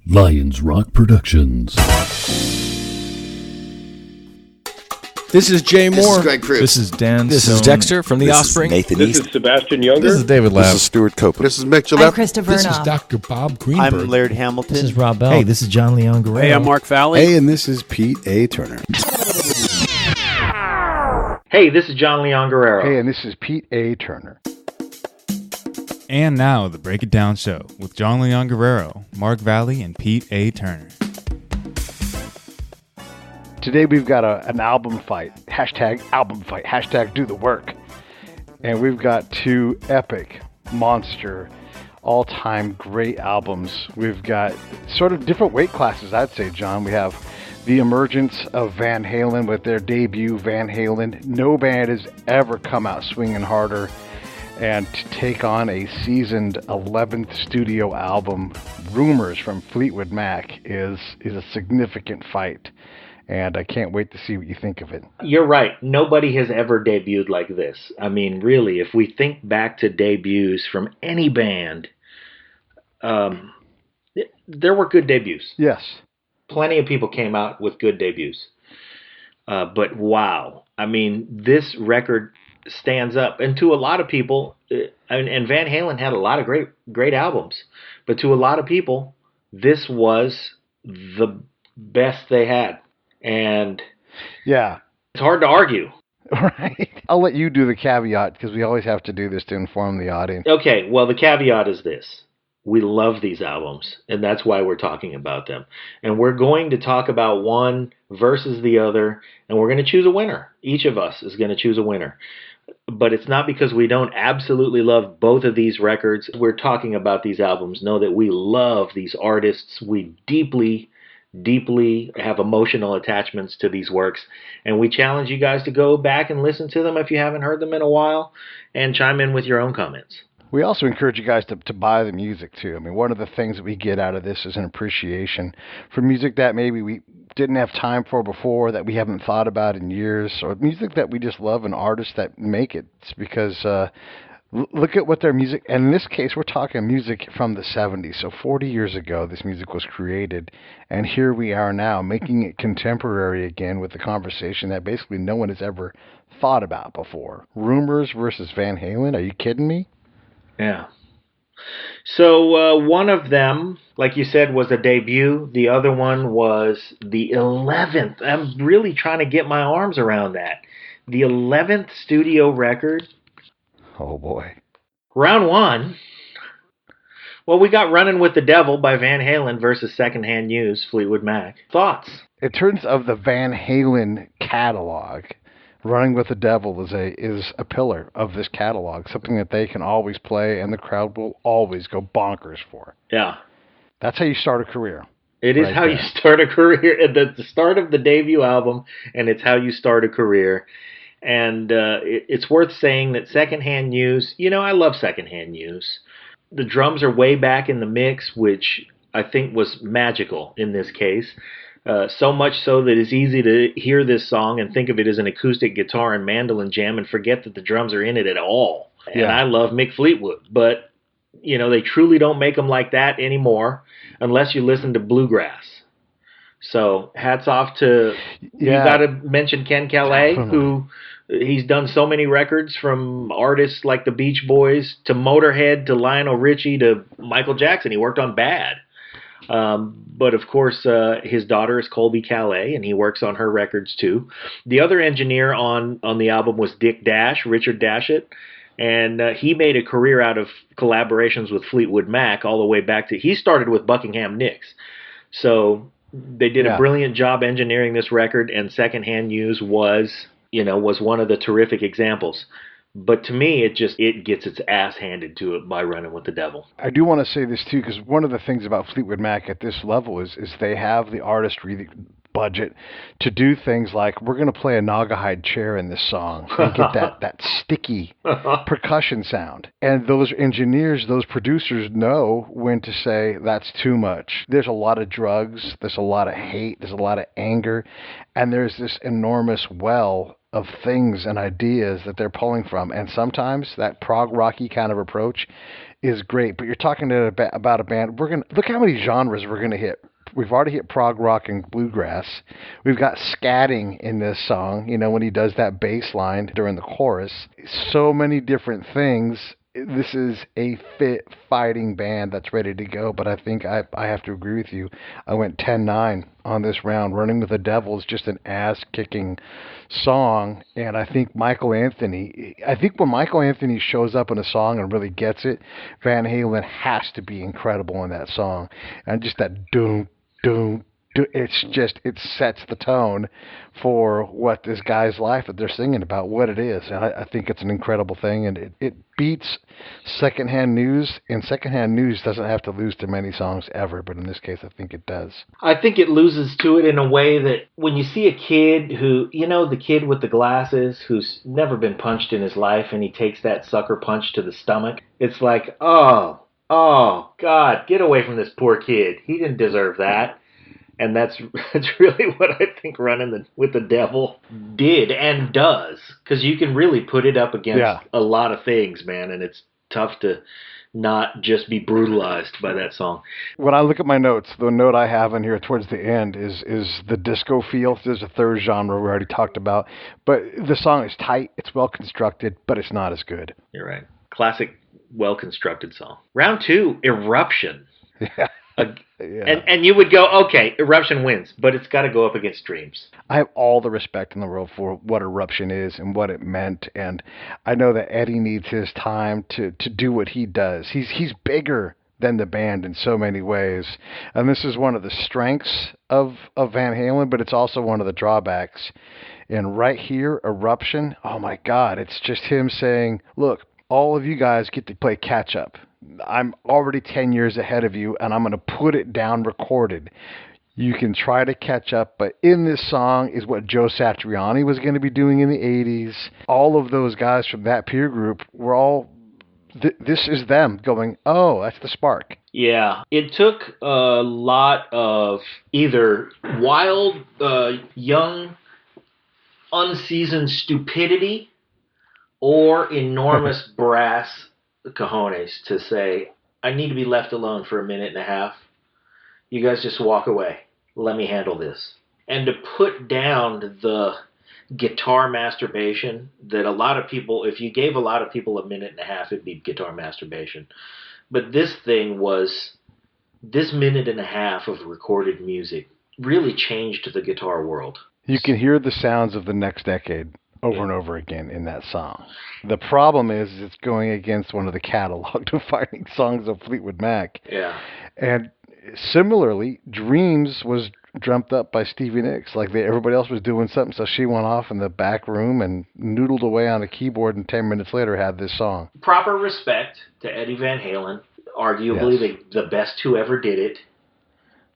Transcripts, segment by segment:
Lions Rock Productions. This is Jay Moore. This is Greg Proof. This is Dan. This Stone. is Dexter from The Offspring. Nathan This East. is Sebastian Younger. This is David Lapp. This is Stuart Copeland. This is Mick I'm Gillette. Christopher This is Knopf. Dr. Bob Greenberg. I'm Laird Hamilton. This is Rob Bell. Hey, this is John Leon Guerrero. Hey, I'm Mark Valley. Hey, and this is Pete A. Turner. Hey, this is John Leon Guerrero. Hey, and this is Pete A. Turner. And now, the Break It Down Show with John Leon Guerrero, Mark Valley, and Pete A. Turner. Today we've got an album fight. Hashtag album fight. Hashtag do the work. And we've got two epic, monster, all-time great albums. We've got sort of different weight classes, I'd say, John. We have the emergence of Van Halen with their debut, Van Halen. No band has ever come out swinging harder. And to take on a seasoned 11th studio album, Rumours from Fleetwood Mac, is a significant fight. And I can't wait to see what you think of it. You're right. Nobody has ever debuted like this. I mean, really, if we think back to debuts from any band, there were good debuts. Yes. Plenty Plenty of people came out with good debuts. But wow. I mean, this record stands up. And to a lot of people, and Van Halen had a lot of great albums, but to a lot of people, this was the best they had. And yeah, it's hard to argue. Right. I'll let you do the caveat because we always have to do this to inform the audience. Okay, well, the caveat is this. We love these albums, and that's why we're talking about them. And we're going to talk about one versus the other, and we're going to choose a winner. Each of us is going to choose a winner. But it's not because we don't absolutely love both of these records. We're talking about these albums. Know that we love these artists. We deeply have emotional attachments to these works, and we challenge you guys to go back and listen to them if you haven't heard them in a while, and chime in with your own comments. We also encourage you guys to buy the music too. I mean, one of the things that we get out of this is an appreciation for music that maybe we didn't have time for before, that we haven't thought about in years, or music that we just love and artists that make it. It's because look at what their music, and in this case, we're talking music from the 70s. So 40 years ago, this music was created, and here we are now making it contemporary again with the conversation that basically no one has ever thought about before. Rumours versus Van Halen? Are you kidding me? Yeah. So one of them, like you said, was a debut. The other one was the 11th. I'm really trying to get my arms around that. The 11th studio record. Oh, boy. Round one. Well, we got Running with the Devil by Van Halen versus Secondhand News, Fleetwood Mac. Thoughts? In terms of the Van Halen catalog, Running with the Devil is a pillar of this catalog, something that they can always play and the crowd will always go bonkers for. Yeah. That's how you start a career. It is right how there. You start a career at the start of the debut album, and it's how you start a career. And it's worth saying that Secondhand News, I love Secondhand News. The drums are way back in the mix, which I think was magical in this case. So much so that it's easy to hear this song and think of it as an acoustic guitar and mandolin jam and forget that the drums are in it at all. Yeah. And I love Mick Fleetwood, but, they truly don't make them like that anymore unless you listen to bluegrass. So hats off to, you got to mention Ken Calais, who he's done so many records from artists like the Beach Boys to Motorhead to Lionel Richie to Michael Jackson. He worked on Bad. But of course, his daughter is Colby Calais, and he works on her records too. The other engineer on the album was Dick Dash, Richard Dashett, and he made a career out of collaborations with Fleetwood Mac all the way back to, he started with Buckingham Nicks. So they did a brilliant job engineering this record, and Secondhand News was one of the terrific examples. But to me, it gets its ass handed to it by Running with the Devil. I do want to say this too, because one of the things about Fleetwood Mac at this level is they have the artistry budget to do things like, we're going to play a Naugahyde chair in this song and get that sticky percussion sound. And those engineers, those producers know when to say that's too much. There's a lot of drugs, there's a lot of hate, there's a lot of anger, and there's this enormous well of things and ideas that they're pulling from. And sometimes that prog rocky kind of approach is great. But you're talking about a band. Look how many genres we're going to hit. We've already hit prog rock and bluegrass. We've got scatting in this song, when he does that bass line during the chorus. So many different things. This is a fit fighting band that's ready to go, but I think I have to agree with you. I went 10-9 on this round. Running with the Devil is just an ass-kicking song, and I think when Michael Anthony shows up in a song and really gets it, Van Halen has to be incredible in that song. And just that doom, doom, it sets the tone for what this guy's life that they're singing about, what it is. And I think it's an incredible thing, and it beats Secondhand News, and Secondhand News doesn't have to lose to many songs ever, but in this case I think it does. I think it loses to it in a way that when you see a kid who, the kid with the glasses who's never been punched in his life, and he takes that sucker punch to the stomach, it's like, oh God, get away from this poor kid. He didn't deserve that. And that's really what I think Running with the Devil did and does, because you can really put it up against a lot of things, man, and it's tough to not just be brutalized by that song. When I look at my notes, the note I have in here towards the end is the disco feel. There's a third genre we already talked about, but the song is tight, it's well constructed, but it's not as good. You're right. Classic, well-constructed song. Round 2, Eruption. Yeah. And you would go, okay, Eruption wins, but it's got to go up against Dreams. I have all the respect in the world for what Eruption is and what it meant, and I know that Eddie needs his time to do what he does. He's bigger than the band in so many ways, and this is one of the strengths of Van Halen, but it's also one of the drawbacks. And right here, Eruption, oh my God, it's just him saying, look, all of you guys get to play catch up. I'm already 10 years ahead of you, and I'm going to put it down recorded. You can try to catch up, but in this song is what Joe Satriani was going to be doing in the 80s. All of those guys from that peer group were all, this is them going, oh, that's the spark. Yeah, it took a lot of either wild, young, unseasoned stupidity or enormous brass cojones to say, I need to be left alone for a minute and a half. You guys just walk away. Let me handle this. And to put down the guitar masturbation that a lot of people, if you gave a lot of people a minute and a half, it'd be guitar masturbation. But this minute and a half of recorded music really changed the guitar world. You can hear the sounds of the next decade over and over again in that song. The problem is it's going against one of the catalog-defining songs of Fleetwood Mac. Yeah. And similarly, Dreams was dreamt up by Stevie Nicks. Like everybody else was doing something, so she went off in the back room and noodled away on a keyboard, and 10 minutes later had this song. Proper respect to Eddie Van Halen, arguably the best who ever did it,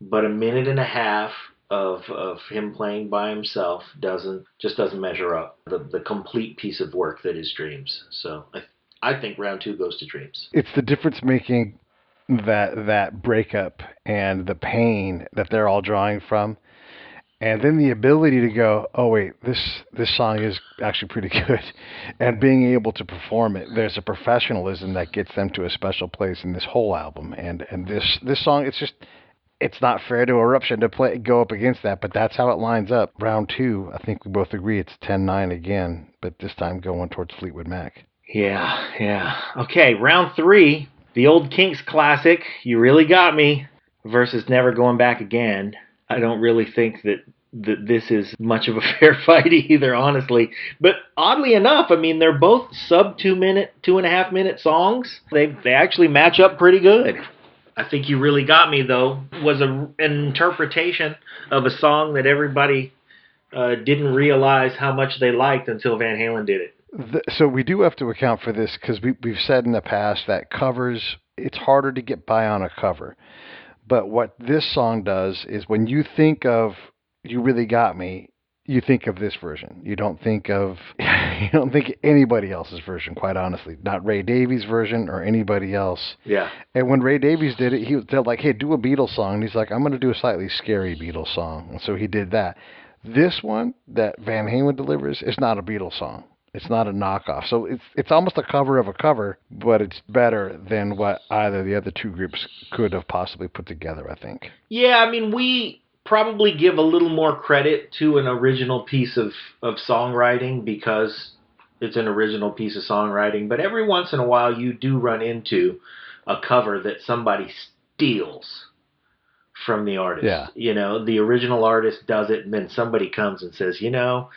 but a minute and a half of him playing by himself doesn't measure up the complete piece of work that is Dreams. So I think round 2 goes to Dreams. It's the difference making that breakup and the pain that they're all drawing from, and then the ability to go, oh wait, this song is actually pretty good, and being able to perform it. There's a professionalism that gets them to a special place in this whole album, and this song, it's not fair to Eruption to go up against that, but that's how it lines up. Round 2, I think we both agree it's 10-9 again, but this time going towards Fleetwood Mac. Yeah. Okay, round 3, the old Kinks classic, You Really Got Me, versus Never Going Back Again. I don't really think that this is much of a fair fight either, honestly. But oddly enough, I mean, they're both sub 2.5 minute songs. They actually match up pretty good. I think You Really Got Me, though, was an interpretation of a song that everybody didn't realize how much they liked until Van Halen did it. So we do have to account for this because we've said in the past that covers, it's harder to get by on a cover. But what this song does is when you think of You Really Got Me, you think of this version. You don't think of anybody else's version, quite honestly. Not Ray Davies' version or anybody else. Yeah. And when Ray Davies did it, they're like, hey, do a Beatles song. And he's like, I'm going to do a slightly scary Beatles song. And so he did that. This one that Van Halen delivers is not a Beatles song. It's not a knockoff. So it's almost a cover of a cover, but it's better than what either of the other two groups could have possibly put together, I think. Yeah, I mean, we probably give a little more credit to an original piece of songwriting because it's an original piece of songwriting. But every once in a while, you do run into a cover that somebody steals from the artist. Yeah. You know, the original artist does it, and then somebody comes and says, you know,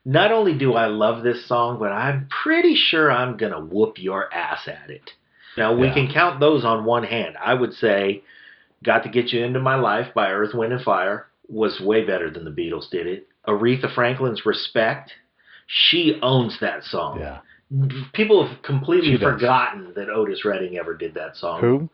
not only do I love this song, but I'm pretty sure I'm going to whoop your ass at it. Now, we can count those on one hand. I would say Got to Get You Into My Life by Earth, Wind & Fire was way better than the Beatles did it. Aretha Franklin's Respect, she owns that song. Yeah. People have completely forgotten that Otis Redding ever did that song. Who?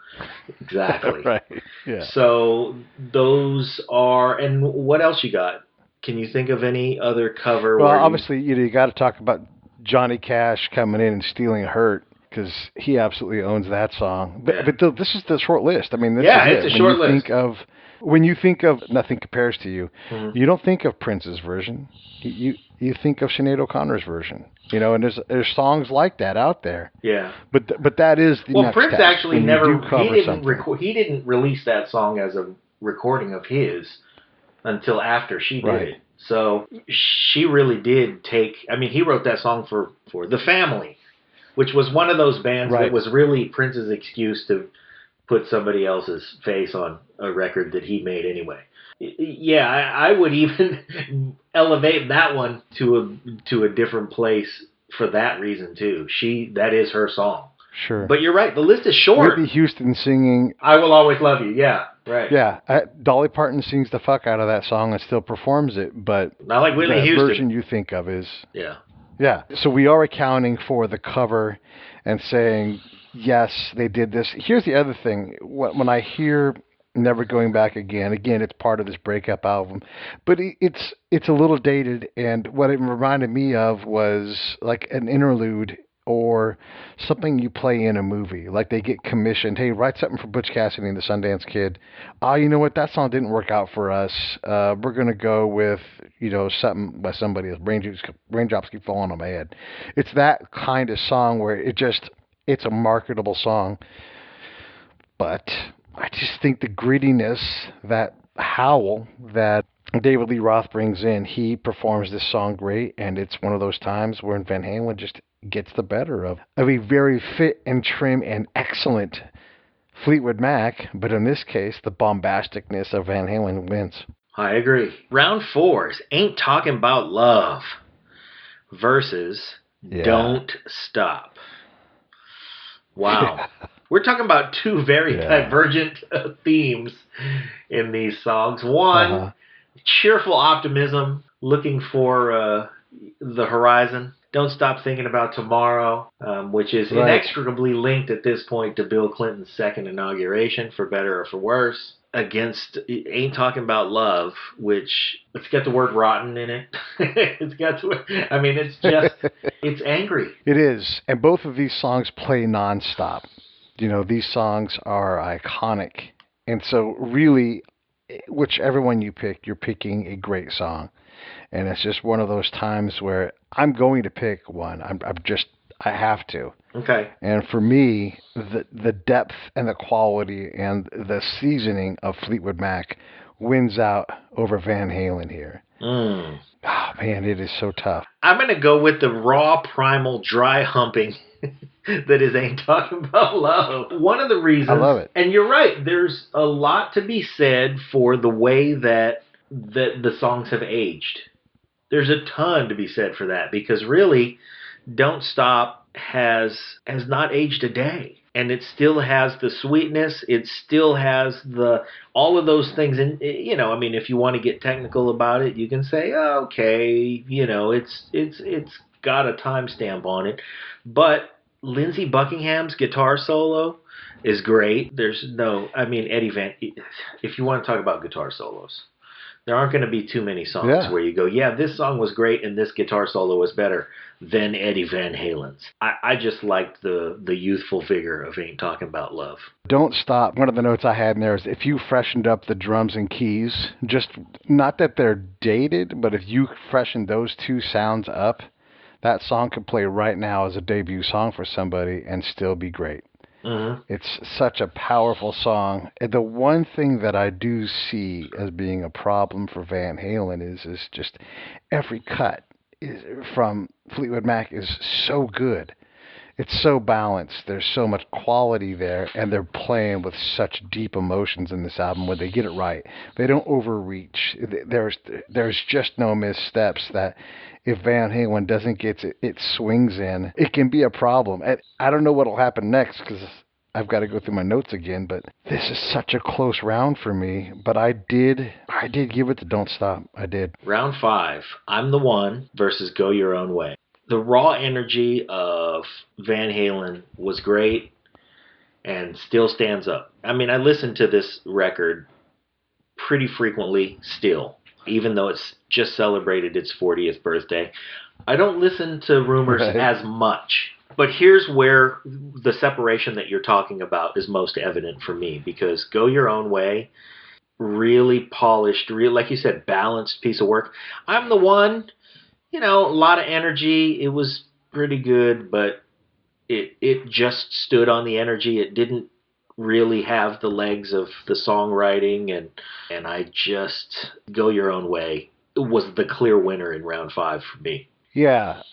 Exactly. Right. Yeah. So those are, and what else you got? Can you think of any other cover? Well, obviously, you got to talk about Johnny Cash coming in and stealing Hurt, because he absolutely owns that song. But this is the short list. I mean, this is it's a short list. When you think of Nothing Compares to You, you don't think of Prince's version. You think of Sinead O'Connor's version. You know, and there's songs like that out there. Yeah. But that is the next Prince step. actually never He didn't release that song as a recording of his until after she did it. So she really did take. I mean, he wrote that song for The Family, which was one of those bands that was really Prince's excuse to put somebody else's face on a record that he made anyway. Yeah, I would even elevate that one to a different place for that reason too. That is her song. Sure. But you're right, the list is short. Whitney Houston singing I Will Always Love You. Yeah, right. Yeah, Dolly Parton sings the fuck out of that song and still performs it, but not like Whitney Houston. The version you think of is Yeah. So we are accounting for the cover and saying, yes, they did this. Here's the other thing. When I hear Never Going Back Again, it's part of this breakup album, but it's a little dated, and what it reminded me of was like an interlude or something you play in a movie. Like they get commissioned, hey, write something for Butch Cassidy and the Sundance Kid. You know what, that song didn't work out for us. We're going to go with, something by somebody else. Raindrops Keep Falling on My Head. It's that kind of song where it's a marketable song. But I just think the grittiness, that howl that David Lee Roth brings in, he performs this song great, and it's one of those times where Van Halen just gets the better of a very fit and trim and excellent Fleetwood Mac, but in this case, the bombasticness of Van Halen wins. I agree. Round 4 is Ain't Talking About Love versus Don't Stop. Wow. We're talking about two very divergent themes in these songs. One, cheerful optimism, looking for the horizon. Don't Stop Thinking About Tomorrow, which is inextricably linked at this point to Bill Clinton's second inauguration, for better or for worse, against Ain't Talking About Love, which, it's got the word rotten in it. It's angry. It is. And both of these songs play nonstop. These songs are iconic. And so really, whichever one you pick, you're picking a great song. And it's just one of those times where I'm going to pick one. I have to. Okay. And for me, the depth and the quality and the seasoning of Fleetwood Mac wins out over Van Halen here. Mm. Oh, man, it is so tough. I'm going to go with the raw, primal, dry humping that is Ain't Talking About Love. One of the reasons... I love it. And you're right, there's a lot to be said for the way that the songs have aged. There's a ton to be said for that, because really, Don't Stop has not aged a day. And it still has the sweetness. It still has all of those things. And, if you want to get technical about it, you can say, okay, it's got a timestamp on it. But Lindsey Buckingham's guitar solo is great. If you want to talk about guitar solos, There aren't going to be too many songs where you go, yeah, this song was great and this guitar solo was better than Eddie Van Halen's. I just liked the youthful vigor of Ain't Talking About Love. Don't Stop. One of the notes I had in there is if you freshened up the drums and keys, just not that they're dated, but if you freshened those two sounds up, that song could play right now as a debut song for somebody and still be great. Mm-hmm. It's such a powerful song. And the one thing that I do see as being a problem for Van Halen is just every cut from Fleetwood Mac is so good. It's so balanced. There's so much quality there, and they're playing with such deep emotions in this album where they get it right. They don't overreach. There's just no missteps that if Van Halen doesn't get it swings in, it can be a problem. And I don't know what will happen next because I've got to go through my notes again, but this is such a close round for me. But I did give it to Don't Stop. I did. Round 5, I'm the One versus Go Your Own Way. The raw energy of Van Halen was great and still stands up. I mean, I listen to this record pretty frequently still, even though it's just celebrated its 40th birthday. I don't listen to Rumours as much. But here's where the separation that you're talking about is most evident for me, because Go Your Own Way, really polished, like you said, balanced piece of work. I'm the One. A lot of energy. It was pretty good, but it just stood on the energy. It didn't really have the legs of the songwriting, and I just Go Your Own Way was the clear winner in round 5 for me. Yeah,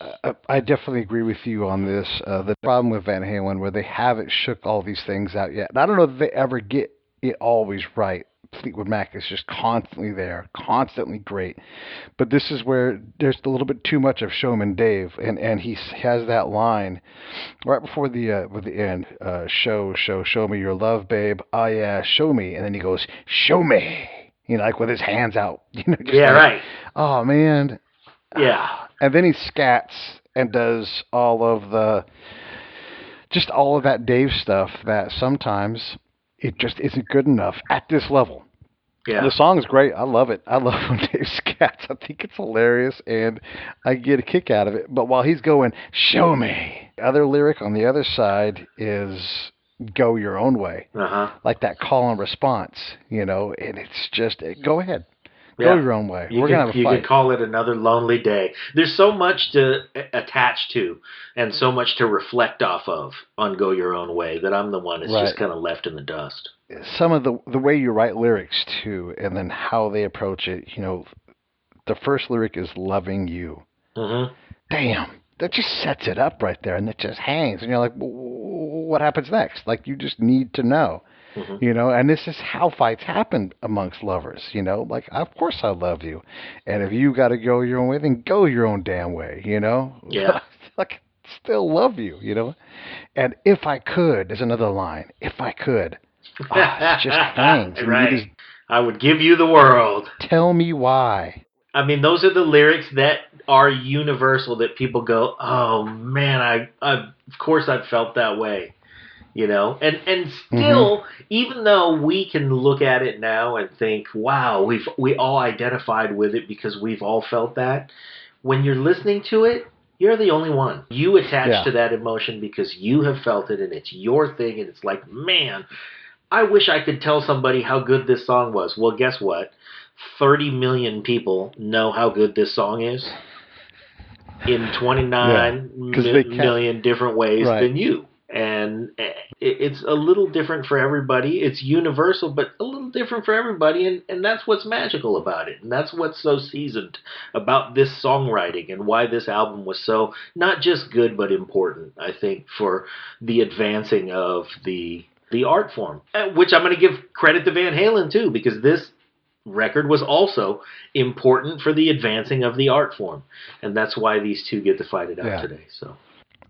I definitely agree with you on this. The problem with Van Halen, where they haven't shook all these things out yet, and I don't know that they ever get it always right. Fleetwood Mac is just constantly there, constantly great. But this is where there's a little bit too much of Showman Dave, and he has that line right before the end, show me your love, babe. Oh yeah, show me. And then he goes, show me. Like with his hands out. Right. Oh man. Yeah. And then he scats and does all of that Dave stuff that sometimes it just isn't good enough at this level. Yeah. The song is great. I love it. I love when Dave scats. I think it's hilarious, and I get a kick out of it. But while he's going, show me, the other lyric on the other side is Go Your Own Way. Uh-huh. Like that call and response, and it's just, go ahead. Go your own way. We're going to have a fight. You can call it another lonely day. There's so much to attach to and so much to reflect off of on Go Your Own Way that I'm the one that's just kind of left in the dust. Some of the way you write lyrics, too, and then how they approach it, the first lyric is loving you. Mm-hmm. Damn. That just sets it up right there, and it just hangs. And you're like, what happens next? Like, you just need to know. Mm-hmm. And this is how fights happen amongst lovers, like, of course I love you. And if you got to go your own way, then go your own damn way, Yeah. Like, still love you, And if I could, there's another line. If I could. It just hangs. Right. I would give you the world. Tell me why. I mean, those are the lyrics that are universal, that people go, oh man, I of course I've felt that way. And still, even though we can look at it now and think, wow, we all identified with it because we've all felt that, when you're listening to it, you're the only one. You attach to that emotion because you have felt it and it's your thing, and it's like, man, I wish I could tell somebody how good this song was. Well, guess what? 30 million people know how good this song is in 29 million different ways than you. And it's a little different for everybody. It's universal, but a little different for everybody. And that's what's magical about it. And that's what's so seasoned about this songwriting and why this album was so not just good, but important, I think, for the advancing of the art form. Which I'm going to give credit to Van Halen, too, because this record was also important for the advancing of the art form. And that's why these two get to fight it out today. So.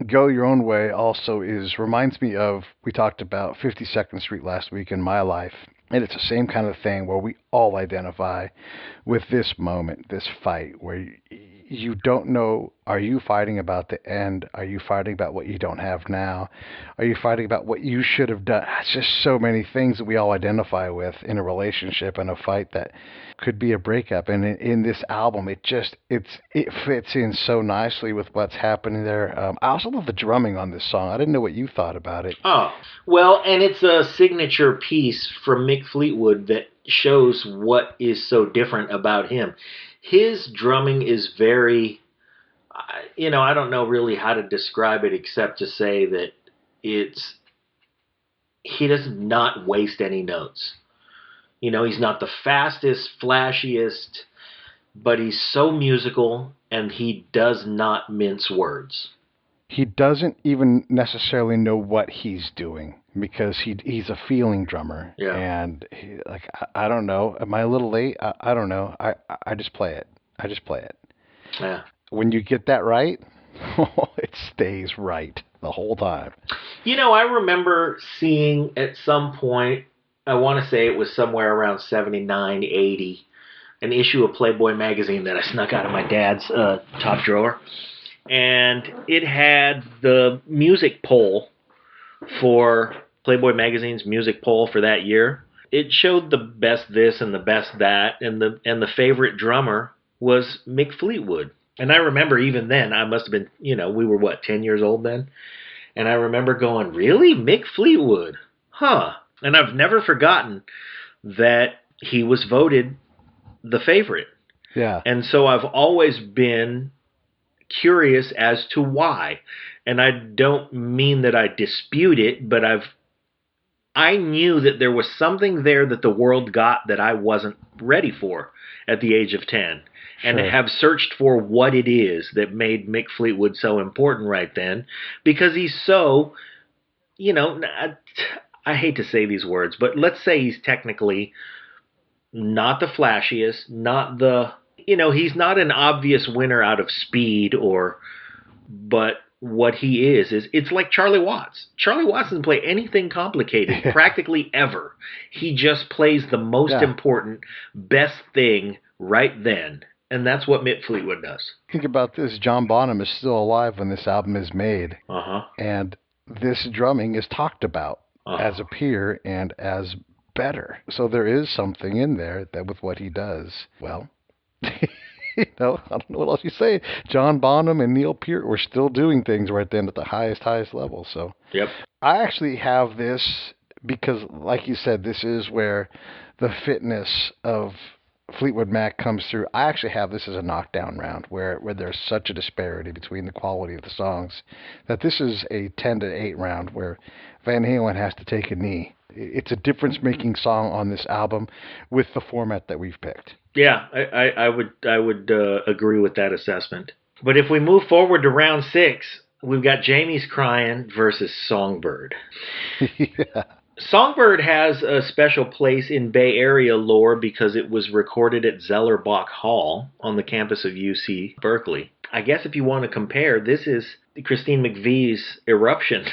Go Your Own Way also reminds me of, we talked about 52nd Street last week in my life, and it's the same kind of thing where we all identify with this moment, this fight, where you don't know, are you fighting about the end? Are you fighting about what you don't have now? Are you fighting about what you should have done? It's just so many things that we all identify with in a relationship and a fight that could be a breakup. And in this album, it fits in so nicely with what's happening there. I also love the drumming on this song. I didn't know what you thought about it. Oh, well, and it's a signature piece from Mick Fleetwood that shows what is so different about him. His drumming is very, I don't know really how to describe it except to say that he does not waste any notes. He's not the fastest, flashiest, but he's so musical, and he does not mince words. He doesn't even necessarily know what he's doing because he's a feeling drummer. Yeah. And I don't know. Am I a little late? I don't know. I just play it. Yeah. When you get that right, it stays right the whole time. I remember seeing at some point, I want to say it was somewhere around 79, 80, an issue of Playboy magazine that I snuck out of my dad's top drawer. And it had the music poll for Playboy magazine's music poll for that year. It showed the best this and the best that, and the favorite drummer was Mick Fleetwood. And I remember even then, I must have been, we were 10 years old then? And I remember going, really? Mick Fleetwood? Huh. And I've never forgotten that he was voted the favorite. Yeah. And so I've always been curious as to why. And I don't mean that I dispute it, but I knew that there was something there that the world got that I wasn't ready for at the age of 10. And Sure. have searched for what it is that made Mick Fleetwood so important right then. Because he's so, I hate to say these words, but let's say he's technically not the flashiest, not the, he's not an obvious winner out of speed but what he is it's like Charlie Watts. Charlie Watts doesn't play anything complicated practically ever. He just plays the most important, best thing right then. And that's what Mick Fleetwood does. Think about this. John Bonham is still alive when this album is made. Uh-huh. And this drumming is talked about as a peer and as better. So there is something in there that with what he does, well, I don't know what else you say. John Bonham and Neil Peart were still doing things right then at the highest level. So yep. I actually have this because, like you said, this is where the fitness of Fleetwood Mac comes through. I actually have this as a knockdown round where there's such a disparity between the quality of the songs that this is a 10-8 round where Van Halen has to take a knee. It's a difference-making song on this album with the format that we've picked. Yeah, I would agree with that assessment. But if we move forward to round 6, we've got Jamie's Crying versus Songbird. Yeah. Songbird has a special place in Bay Area lore because it was recorded at Zellerbach Hall on the campus of UC Berkeley. I guess if you want to compare, this is Christine McVie's Eruption.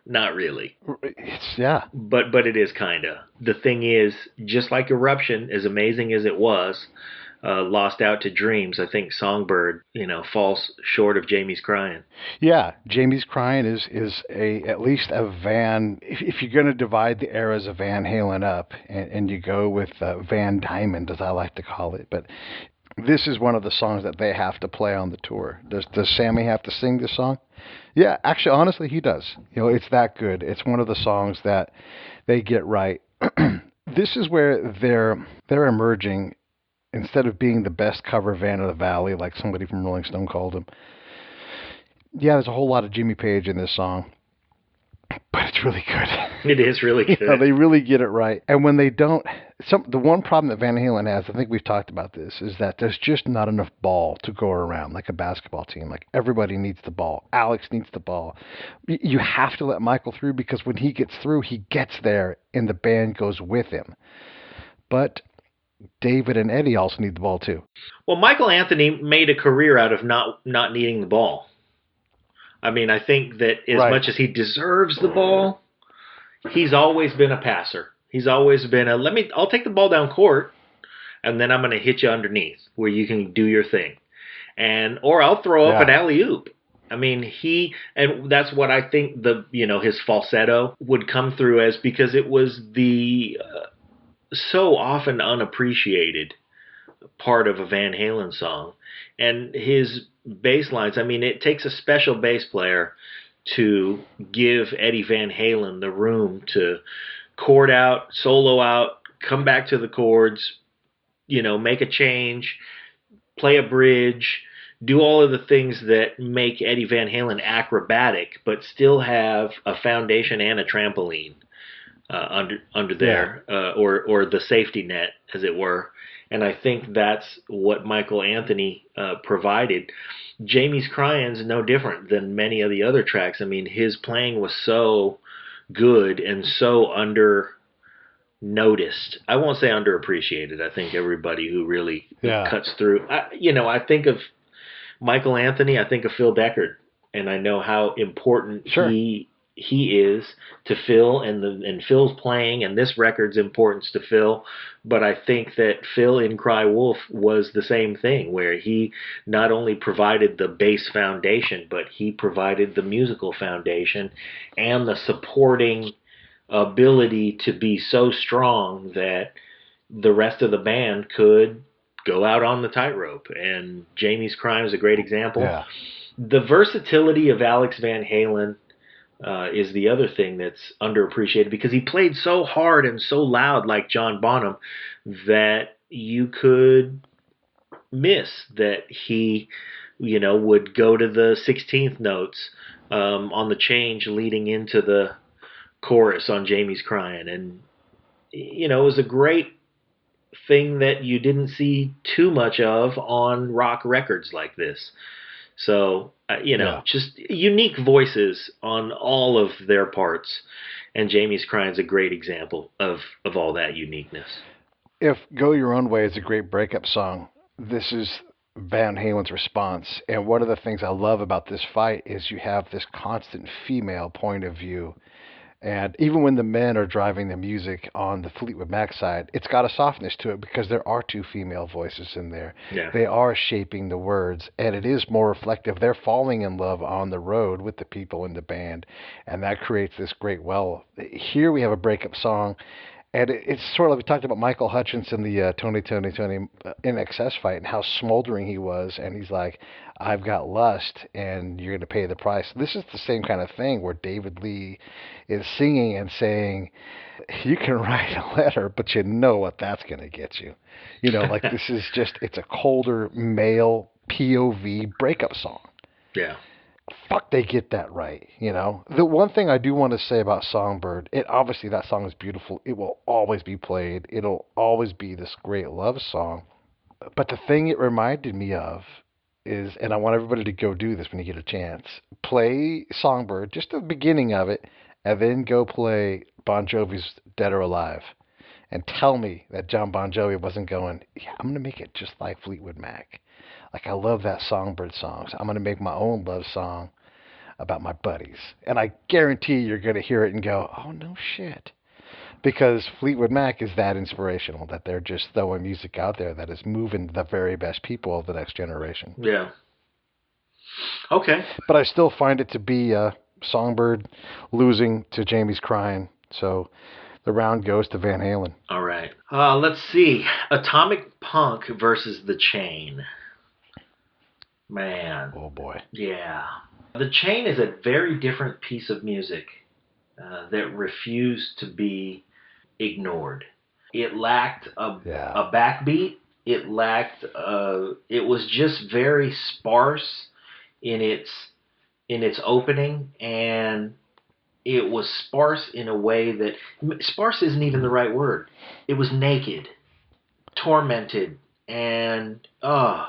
Not really. Yeah. But it is kind of. The thing is, just like Eruption, as amazing as it was, Lost Out to Dreams, I think Songbird, falls short of Jamie's Crying. Yeah, Jamie's Crying is at least a Van. If you're going to divide the eras of Van Halen up, and you go with Van Diamond, as I like to call it, but this is one of the songs that they have to play on the tour. Does Sammy have to sing this song? Yeah, actually, honestly, he does. It's that good. It's one of the songs that they get right. This is where they're emerging. Instead of being the best cover Van of the Valley, like somebody from Rolling Stone called him. Yeah, there's a whole lot of Jimmy Page in this song, but it's really good. It is really good. They really get it right. And when they don't, the one problem that Van Halen has, I think we've talked about this, is that there's just not enough ball to go around like a basketball team. Like everybody needs the ball. Alex needs the ball. You have to let Michael through because when he gets through, he gets there and the band goes with him. But David and Eddie also need the ball too. Well, Michael Anthony made a career out of not needing the ball. I mean, I think that as much as he deserves the ball, he's always been a passer. He's always been I'll take the ball down court, and then I'm going to hit you underneath where you can do your thing. or I'll throw up Yeah. an alley-oop. I mean, and that's what I think his falsetto would come through as, because it was the so often unappreciated part of a Van Halen song. And his bass lines, I mean, it takes a special bass player to give Eddie Van Halen the room to chord out, solo out, come back to the chords, make a change, play a bridge, do all of the things that make Eddie Van Halen acrobatic, but still have a foundation and a trampoline under there, or the safety net, as it were. And I think that's what Michael Anthony provided. Jamie's Crying's no different than many of the other tracks. I mean, his playing was so good and so noticed. I won't say underappreciated. I think everybody who really cuts through. I think of Michael Anthony. I think of Phil Deckard, and I know how important he is to Phil, and Phil's playing, and this record's importance to Phil. But I think that Phil in Cry Wolf was the same thing, where he not only provided the bass foundation, but he provided the musical foundation and the supporting ability to be so strong that the rest of the band could go out on the tightrope. And Jamie's Crime is a great example. Yeah. The versatility of Alex Van Halen is the other thing that's underappreciated, because he played so hard and so loud like John Bonham that you could miss that he would go to the 16th notes on the change leading into the chorus on Jamie's Crying. And it was a great thing that you didn't see too much of on rock records like this. So just unique voices on all of their parts, and Jamie's Crying is a great example of all that uniqueness. If Go Your Own Way is a great breakup song, this is Van Halen's response. And one of the things I love about this fight is you have this constant female point of view. And even when the men are driving the music on the Fleetwood Mac side, it's got a softness to it because there are two female voices in there. Yeah. They are shaping the words, and it is more reflective. They're falling in love on the road with the people in the band, and that creates this great well. Here we have a breakup song, and it's sort of, we talked about Michael Hutchence in the Tony NXS fight and how smoldering he was, and he's like, I've got lust, and you're going to pay the price. This is the same kind of thing where David Lee is singing and saying, you can write a letter, but you know what that's going to get you. Like this is just, it's a colder male POV breakup song. Yeah. Fuck, they get that right, The one thing I do want to say about Songbird, obviously that song is beautiful. It will always be played. It'll always be this great love song. But the thing it reminded me of is, and I want everybody to go do this when you get a chance, play Songbird, just the beginning of it, and then go play Bon Jovi's Dead or Alive. And tell me that John Bon Jovi wasn't going, yeah, I'm going to make it just like Fleetwood Mac. Like, I love that Songbird song, so I'm going to make my own love song about my buddies. And I guarantee you're going to hear it and go, oh, no shit. Because Fleetwood Mac is that inspirational, that they're just throwing music out there that is moving the very best people of the next generation. Yeah. Okay. But I still find it to be Songbird losing to Jamie's Crying. So the round goes to Van Halen. All right. Let's see. Atomic Punk versus The Chain. Man. Oh, boy. Yeah. The Chain is a very different piece of music that refused to be ignored. It lacked a backbeat. It lacked. It was just very sparse in its opening, and it was sparse in a way that sparse isn't even the right word. It was naked, tormented, and oh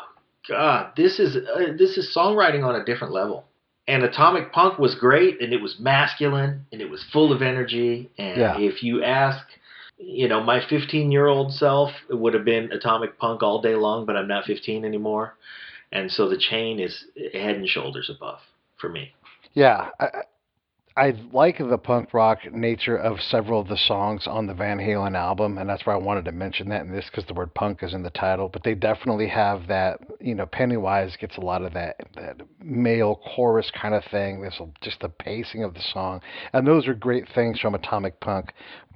god, this is songwriting on a different level. And Atomic Punk was great, and it was masculine, and it was full of energy. And if you ask, my 15-year-old self, it would have been Atomic Punk all day long, but I'm not 15 anymore. And so The Chain is head and shoulders above for me. Yeah, I like the punk rock nature of several of the songs on the Van Halen album, and that's why I wanted to mention that in this because the word punk is in the title. But they definitely have that, Pennywise gets a lot of that male chorus kind of thing. There's just the pacing of the song, and those are great things from Atomic Punk.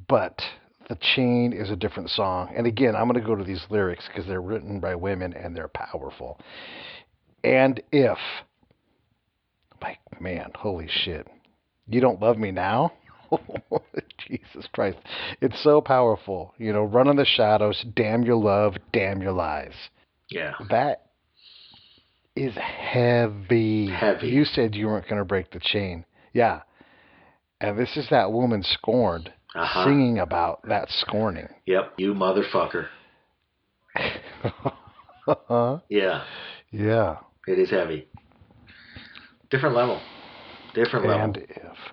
But The Chain is a different song. And again, I'm going to go to these lyrics because they're written by women and they're powerful. And if, like, man, holy shit. You don't love me now? Jesus Christ. It's so powerful. Run in the shadows, damn your love, damn your lies. Yeah. That is heavy. Heavy. You said you weren't going to break the chain. Yeah. And this is that woman scorned, singing about that scorning. Yep. You motherfucker. Yeah. Yeah. It is heavy. Different level. And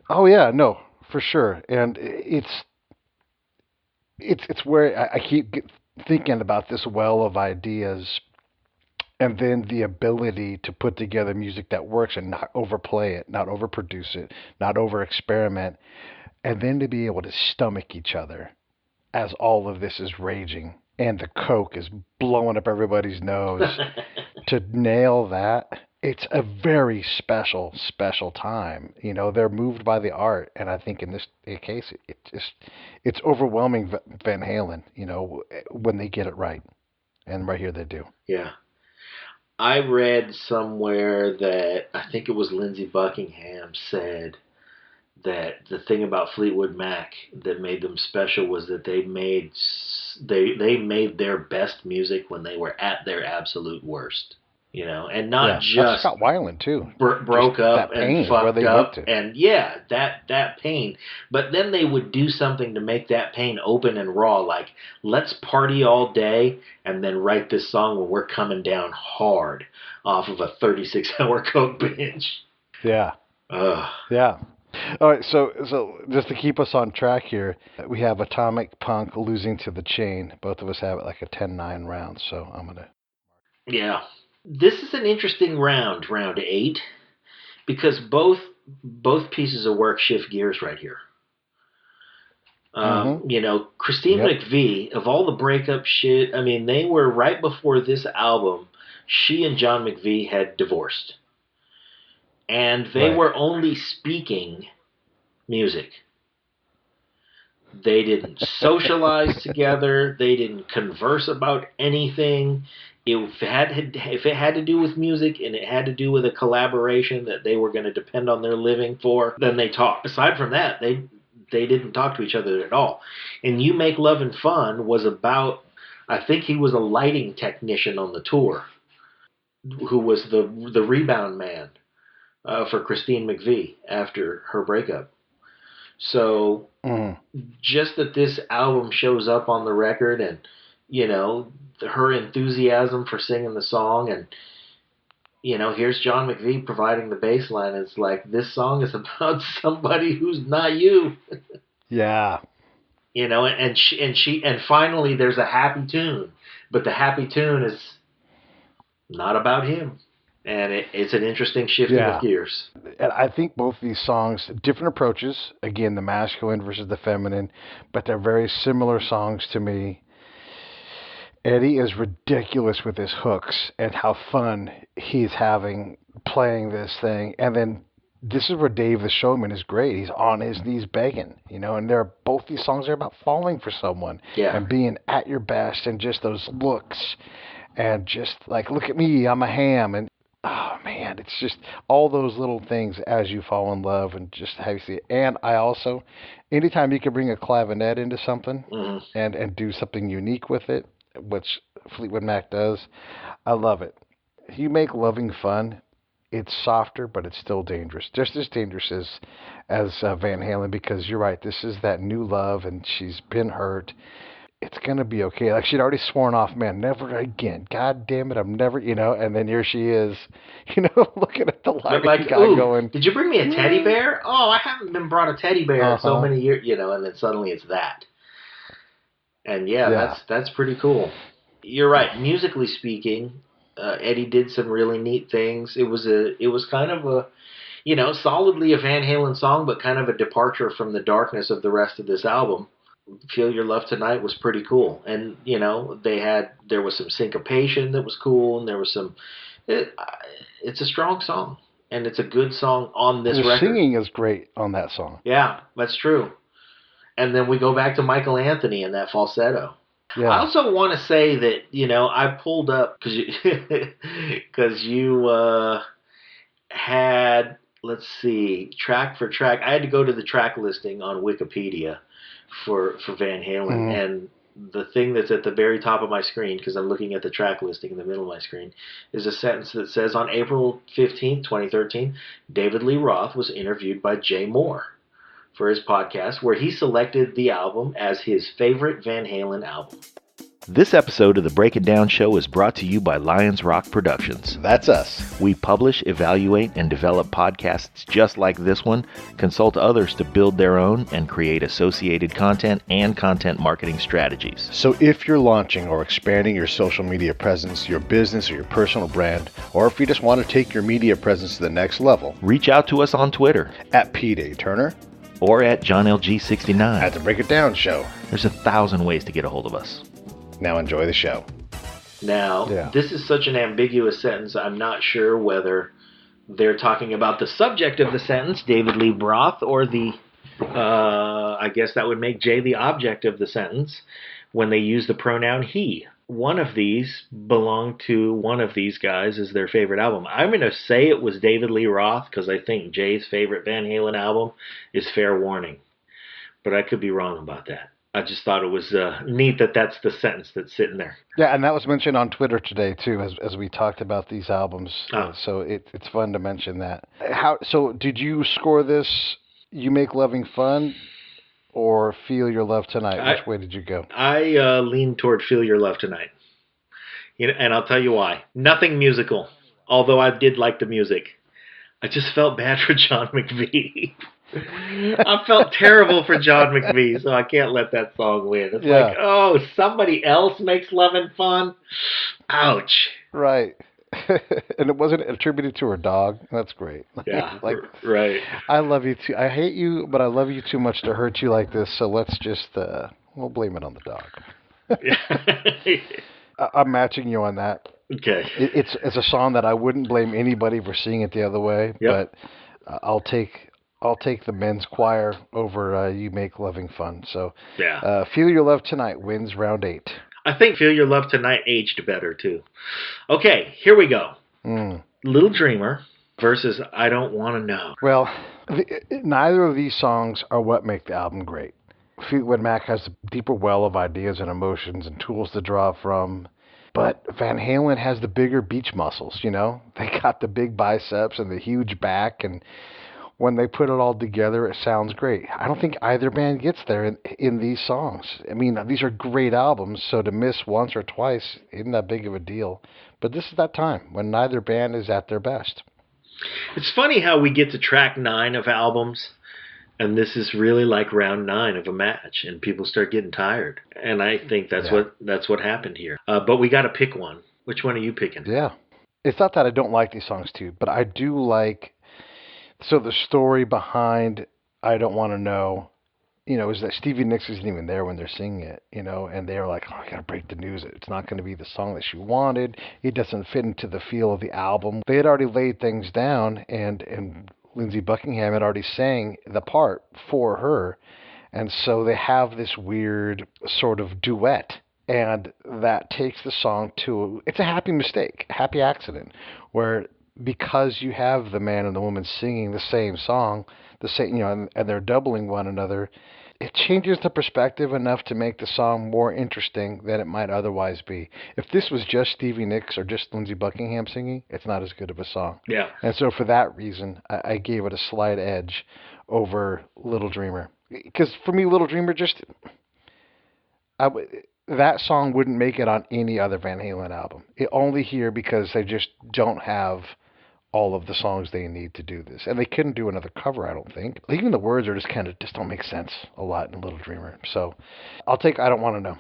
oh yeah, no, for sure. And it's where I keep thinking about this well of ideas, and then the ability to put together music that works and not overplay it, not overproduce it, not over experiment, and then to be able to stomach each other as all of this is raging and the coke is blowing up everybody's nose. To nail that, it's a very special time. They're moved by the art, and I think in this case, it's overwhelming Van Halen. When they get it right, and right here they do. Yeah, I read somewhere that I think it was Lindsey Buckingham said that the thing about Fleetwood Mac that made them special was that they made their best music when they were at their absolute worst. And not just Scott Weiland too. Broke up and fucked up, and that pain. But then they would do something to make that pain open and raw, like let's party all day and then write this song when we're coming down hard off of a 36-hour coke binge. Yeah. Yeah. All right, so just to keep us on track here, we have Atomic Punk losing to The Chain. Both of us have it like a 10-9 round, so I'm going to... Yeah. This is an interesting round 8, because both pieces of work shift gears right here. Christine McVie, of all the breakup shit, I mean, they were right before this album, she and John McVie had divorced. And they were only speaking music. They didn't socialize together. They didn't converse about anything. If it had to do with music and it had to do with a collaboration that they were going to depend on their living for, then they talked. Aside from that, they didn't talk to each other at all. And You Make Lovin' Fun was about, I think he was a lighting technician on the tour, who was the rebound man for Christine McVie after her breakup. So just that this album shows up on the record, and her enthusiasm for singing the song, and here's John McVie providing the bass line. It's like, this song is about somebody who's not you. Yeah. And finally there's a happy tune, but the happy tune is not about him. And it's an interesting shifting of gears. And I think both these songs, different approaches, again, the masculine versus the feminine, but they're very similar songs to me. Eddie is ridiculous with his hooks and how fun he's having playing this thing. And then this is where Dave the Showman is great. He's on his knees begging, and both these songs are about falling for someone and being at your best, and just those looks and just like, look at me, I'm a ham. And oh man, it's just all those little things as you fall in love and just how you see it. And I also, anytime you can bring a clavinet into something and do something unique with it, which Fleetwood Mac does, I love it. You Make Loving Fun. It's softer, but it's still dangerous. Just as dangerous as Van Halen, because you're right, this is that new love, and she's been hurt. It's going to be okay. Like, she'd already sworn off, man, never again. God damn it, I'm never, and then here she is, looking at the light guy going, did you bring me a teddy bear? Oh, I haven't been brought a teddy bear in so many years, and then suddenly it's that. And that's pretty cool. You're right. Musically speaking, Eddie did some really neat things. It was kind of solidly a Van Halen song, but kind of a departure from the darkness of the rest of this album. Feel Your Love Tonight was pretty cool. And, there was some syncopation that was cool, and there was it's a strong song, and it's a good song on this record. The singing is great on that song. Yeah, that's true. And then we go back to Michael Anthony and that falsetto. Yeah. I also want to say that, I pulled up because you had, let's see, track for track. I had to go to the track listing on Wikipedia for Van Halen. And the thing that's at the very top of my screen, because I'm looking at the track listing in the middle of my screen, is a sentence that says, on April 15th, 2013, David Lee Roth was interviewed by Jay Moore for his podcast, where he selected the album as his favorite Van Halen album. This episode of the Break It Down Show is brought to you by Lions Rock Productions. That's us. We publish, evaluate, and develop podcasts just like this one, consult others to build their own, and create associated content and content marketing strategies. So if you're launching or expanding your social media presence, your business, or your personal brand, or if you just want to take your media presence to the next level, reach out to us on Twitter at Pete A. Turner or at JohnLG69. at the Break It Down Show. There's 1,000 ways to get a hold of us. Now enjoy the show. Now, Yeah. This is such an ambiguous sentence, I'm not sure whether they're talking about the subject of the sentence, David Lee Roth, or I guess that would make Jay the object of the sentence when they use the pronoun he. One of these belonged to one of these guys as their favorite album. I'm going to say it was David Lee Roth because I think Jay's favorite Van Halen album is Fair Warning. But I could be wrong about that. I just thought it was neat that that's the sentence that's sitting there. Yeah, and that was mentioned on Twitter today too, as we talked about these albums. Oh. So it's fun to mention that. So did you score this? You Make Loving Fun, or Feel Your Love Tonight? Which way did you go? I lean toward Feel Your Love Tonight. And I'll tell you why. Nothing musical, although I did like the music. I just felt bad for John McVie. I felt terrible for John McVie, so I can't let that song win. It's like, oh, somebody else makes Lovin' Fun? Ouch. Right. And it wasn't attributed to her dog. That's great. Yeah, right. I love you too. I hate you, but I love you too much to hurt you like this. So let's just we'll blame it on the dog. I'm matching you on that. Okay. It's a song that I wouldn't blame anybody for seeing it the other way. Yep. But I'll take the men's choir over You Make Loving Fun. So yeah. Feel Your Love Tonight wins round 8. I think Feel Your Love Tonight aged better, too. Okay, here we go. Little Dreamer versus I Don't Want to Know. Well, neither of these songs are what make the album great. Fleetwood Mac has a deeper well of ideas and emotions and tools to draw from. But Van Halen has the bigger beach muscles, They got the big biceps and the huge back, and when they put it all together, it sounds great. I don't think either band gets there in these songs. I mean, these are great albums, so to miss once or twice isn't that big of a deal. But this is that time when neither band is at their best. It's funny how we get to track 9 of albums, and this is really like round 9 of a match, and people start getting tired. And I think that's what happened here. But we got to pick one. Which one are you picking? Yeah. It's not that I don't like these songs too, but I do like... So the story behind I Don't Want to Know, is that Stevie Nicks isn't even there when they're singing it, and they're like, oh, I got to break the news. It's not going to be the song that she wanted. It doesn't fit into the feel of the album. They had already laid things down, and Lindsey Buckingham had already sang the part for her. And so they have this weird sort of duet. And that takes the song to, it's a happy mistake, a happy accident, where because you have the man and the woman singing the same song, and they're doubling one another, it changes the perspective enough to make the song more interesting than it might otherwise be. If this was just Stevie Nicks or just Lindsey Buckingham singing, it's not as good of a song. Yeah. And so for that reason, I gave it a slight edge over Little Dreamer. Because for me, Little Dreamer that song wouldn't make it on any other Van Halen album. Only here because they just don't have all of the songs they need to do this. And they couldn't do another cover, I don't think. Even the words are just don't make sense a lot in Little Dreamer. So I'll take I Don't Want to Know.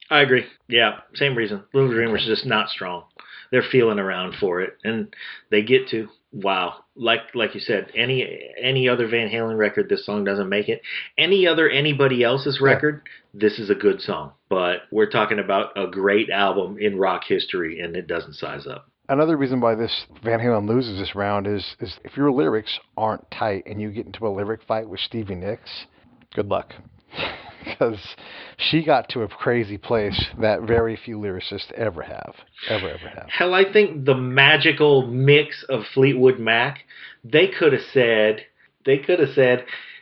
I agree. Yeah, same reason. Little Dreamer's just not strong. They're feeling around for it, and they get to. Wow. Like you said, any other Van Halen record, this song doesn't make it. Any other anybody else's record, this is a good song. But we're talking about a great album in rock history, and it doesn't size up. Another reason why this Van Halen loses this round is if your lyrics aren't tight and you get into a lyric fight with Stevie Nicks, good luck. Because she got to a crazy place that very few lyricists ever have. Ever have. Hell, I think the magical mix of Fleetwood Mac, they could have said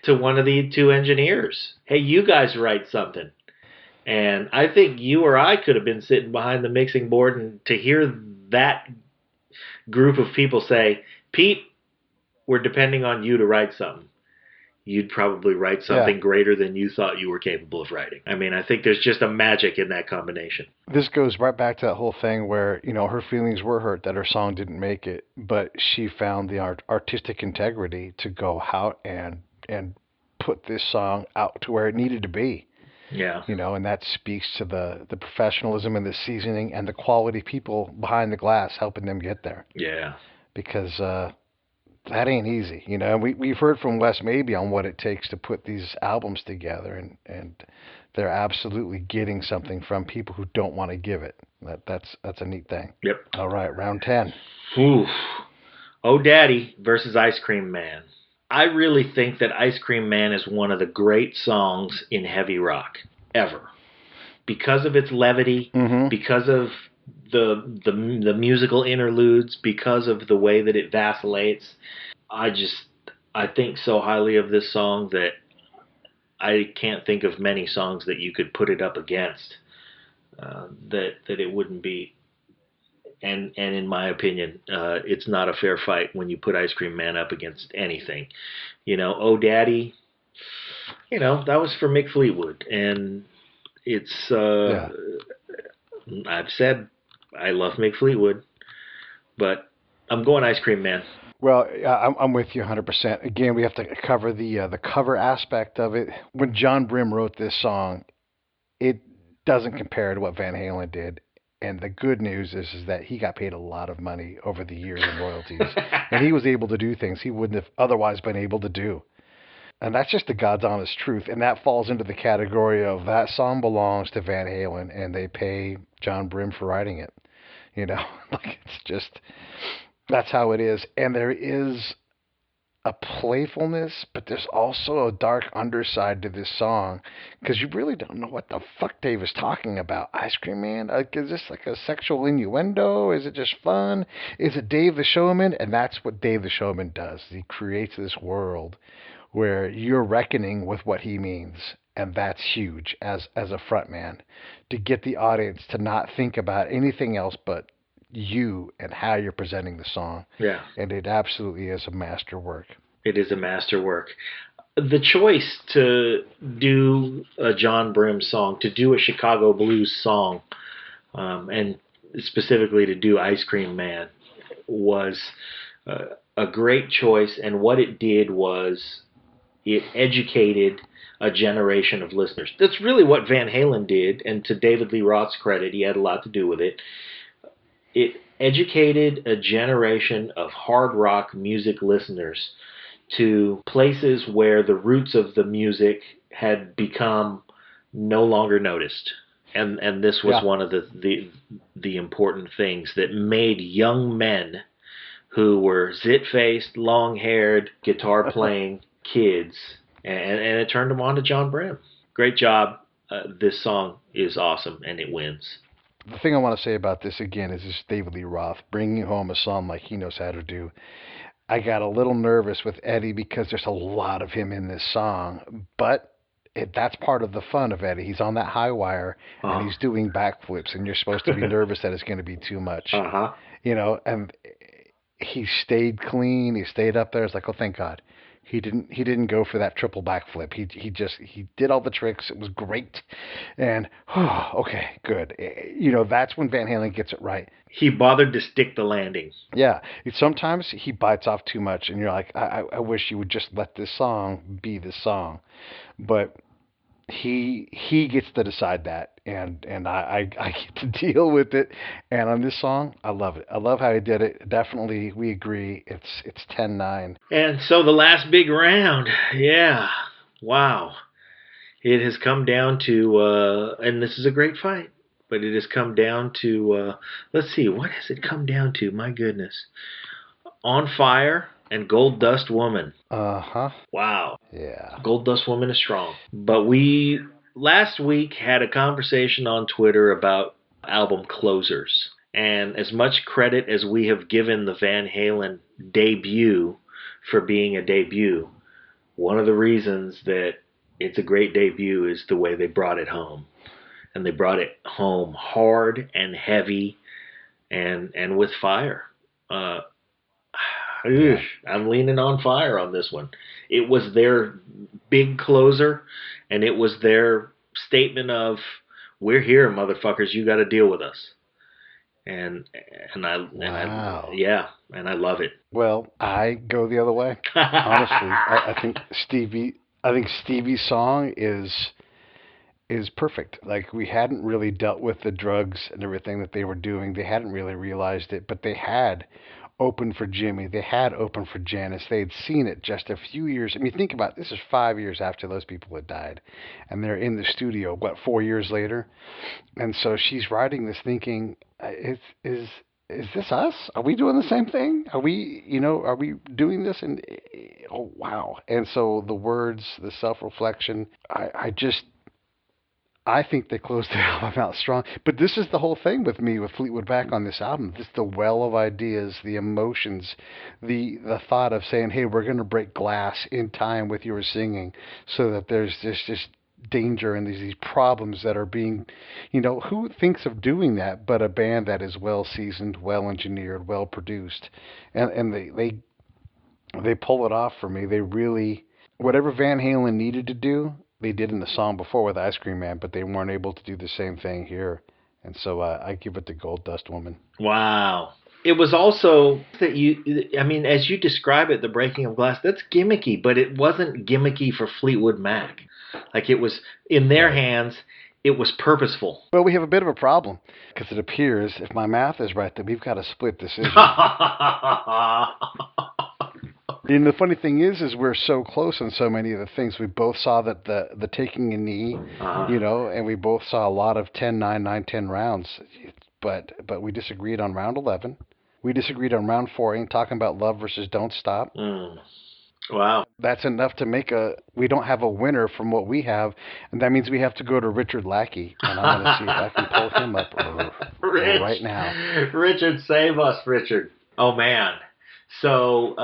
to one of the two engineers, hey, you guys write something. And I think you or I could have been sitting behind the mixing board, and to hear that group of people say, Pete, we're depending on you to write something, you'd probably write something greater than you thought you were capable of writing. I mean, I think there's just a magic in that combination. This goes right back to that whole thing where, her feelings were hurt that her song didn't make it, but she found the artistic integrity to go out and put this song out to where it needed to be. Yeah. And that speaks to the professionalism and the seasoning and the quality people behind the glass helping them get there. Yeah. Because that ain't easy, And we've heard from Wes maybe on what it takes to put these albums together, and they're absolutely getting something from people who don't want to give it. That's a neat thing. Yep. All right, round 10. Oof. Oh Daddy versus Ice Cream Man. I really think that Ice Cream Man is one of the great songs in heavy rock ever. Because of its levity, because of the musical interludes, because of the way that it vacillates. I think so highly of this song that I can't think of many songs that you could put it up against that it wouldn't be. And in my opinion, it's not a fair fight when you put Ice Cream Man up against anything. Oh Daddy, that was for Mick Fleetwood, and it's I've said I love Mick Fleetwood, but I'm going Ice Cream Man. Well, I'm with you 100%. Again, we have to cover the cover aspect of it. When John Brim wrote this song, it doesn't compare to what Van Halen did. And the good news is that he got paid a lot of money over the years in royalties. And he was able to do things he wouldn't have otherwise been able to do. And that's just the God's honest truth. And that falls into the category of that song belongs to Van Halen, and they pay John Brim for writing it. It's just, that's how it is. And there is a playfulness, but there's also a dark underside to this song, because you really don't know what the fuck Dave is talking about. Ice Cream Man? Is this like a sexual innuendo? Is it just fun? Is it Dave the Showman? And that's what Dave the Showman does. He creates this world where you're reckoning with what he means. And that's huge as a frontman, to get the audience to not think about anything else but you and how you're presenting the song. Yeah. And it absolutely is a masterwork. It is a masterwork. The choice to do a John Brim song, to do a Chicago blues song, and specifically to do Ice Cream Man, was a great choice. And what it did was it educated a generation of listeners. That's really what Van Halen did, and to David Lee Roth's credit, he had a lot to do with it. It educated a generation of hard rock music listeners to places where the roots of the music had become no longer noticed. And this was one of the important things that made young men who were zit-faced, long-haired, guitar-playing kids, and it turned them on to John Brim. Great job. This song is awesome, and it wins. The thing I want to say about this, again, is this David Lee Roth bringing home a song like he knows how to do. I got a little nervous with Eddie because there's a lot of him in this song, but that's part of the fun of Eddie. He's on that high wire, and he's doing backflips, and you're supposed to be nervous that it's going to be too much. And he stayed clean. He stayed up there. It's like, oh, thank God. He didn't go for that triple backflip. He did all the tricks. It was great. And okay, good. That's when Van Halen gets it right. He bothered to stick the landing. Yeah. Sometimes he bites off too much, and you're like, I wish you would just let this song be this song. But he gets to decide that, and I get to deal with it. And on this song, I love it. I love how he did it. Definitely, we agree. It's 10-9. And so the last big round, yeah, wow. It has come down to, and this is a great fight, but it has come down to, let's see, what has it come down to? My goodness. On Fire and Gold Dust Woman. Uh-huh. Wow. Yeah. Gold Dust Woman is strong. But we, last week, had a conversation on Twitter about album closers. And as much credit as we have given the Van Halen debut for being a debut, one of the reasons that it's a great debut is the way they brought it home. And they brought it home hard and heavy and with fire. I'm leaning on Fire on this one. It was their big closer, and it was their statement of, we're here, motherfuckers, you got to deal with us. And I love it. Well, I go the other way. Honestly, I think Stevie's song is perfect. Like, we hadn't really dealt with the drugs and everything that they were doing. They hadn't really realized it, but they had opened for Jimmy. They had opened for Janis. They had seen it just a few years. I mean, think about it. This is 5 years after those people had died, and they're in the studio, 4 years later? And so she's writing this thinking, is this us? Are we doing the same thing? Are we doing this? And oh, wow. And so the words, the self-reflection, I think they closed the album out strong. But this is the whole thing with me, with Fleetwood Mac on this album. Just the well of ideas, the emotions, the thought of saying, hey, we're going to break glass in time with your singing, so that there's just danger and these problems that are being, who thinks of doing that but a band that is well seasoned, well engineered, well produced. And they pull it off for me. They really, whatever Van Halen needed to do, they did in the song before with Ice Cream Man, but they weren't able to do the same thing here. And so I give it to Gold Dust Woman. Wow. It was also that as you describe it, the breaking of glass, that's gimmicky, but it wasn't gimmicky for Fleetwood Mac. Like, it was, in their hands, it was purposeful. Well, we have a bit of a problem, because it appears, if my math is right, that we've got a split decision. And the funny thing is we're so close on so many of the things. We both saw that the taking a knee, and we both saw a lot of 10-9, 9-10 rounds. But we disagreed on round 11. We disagreed on round 4, ain't talking about Love versus Don't Stop. Wow. That's enough to make we don't have a winner from what we have, and that means we have to go to Richard Lackey, and I'm going to see if I can pull him up right now. Richard, save us, Richard. Oh, man. So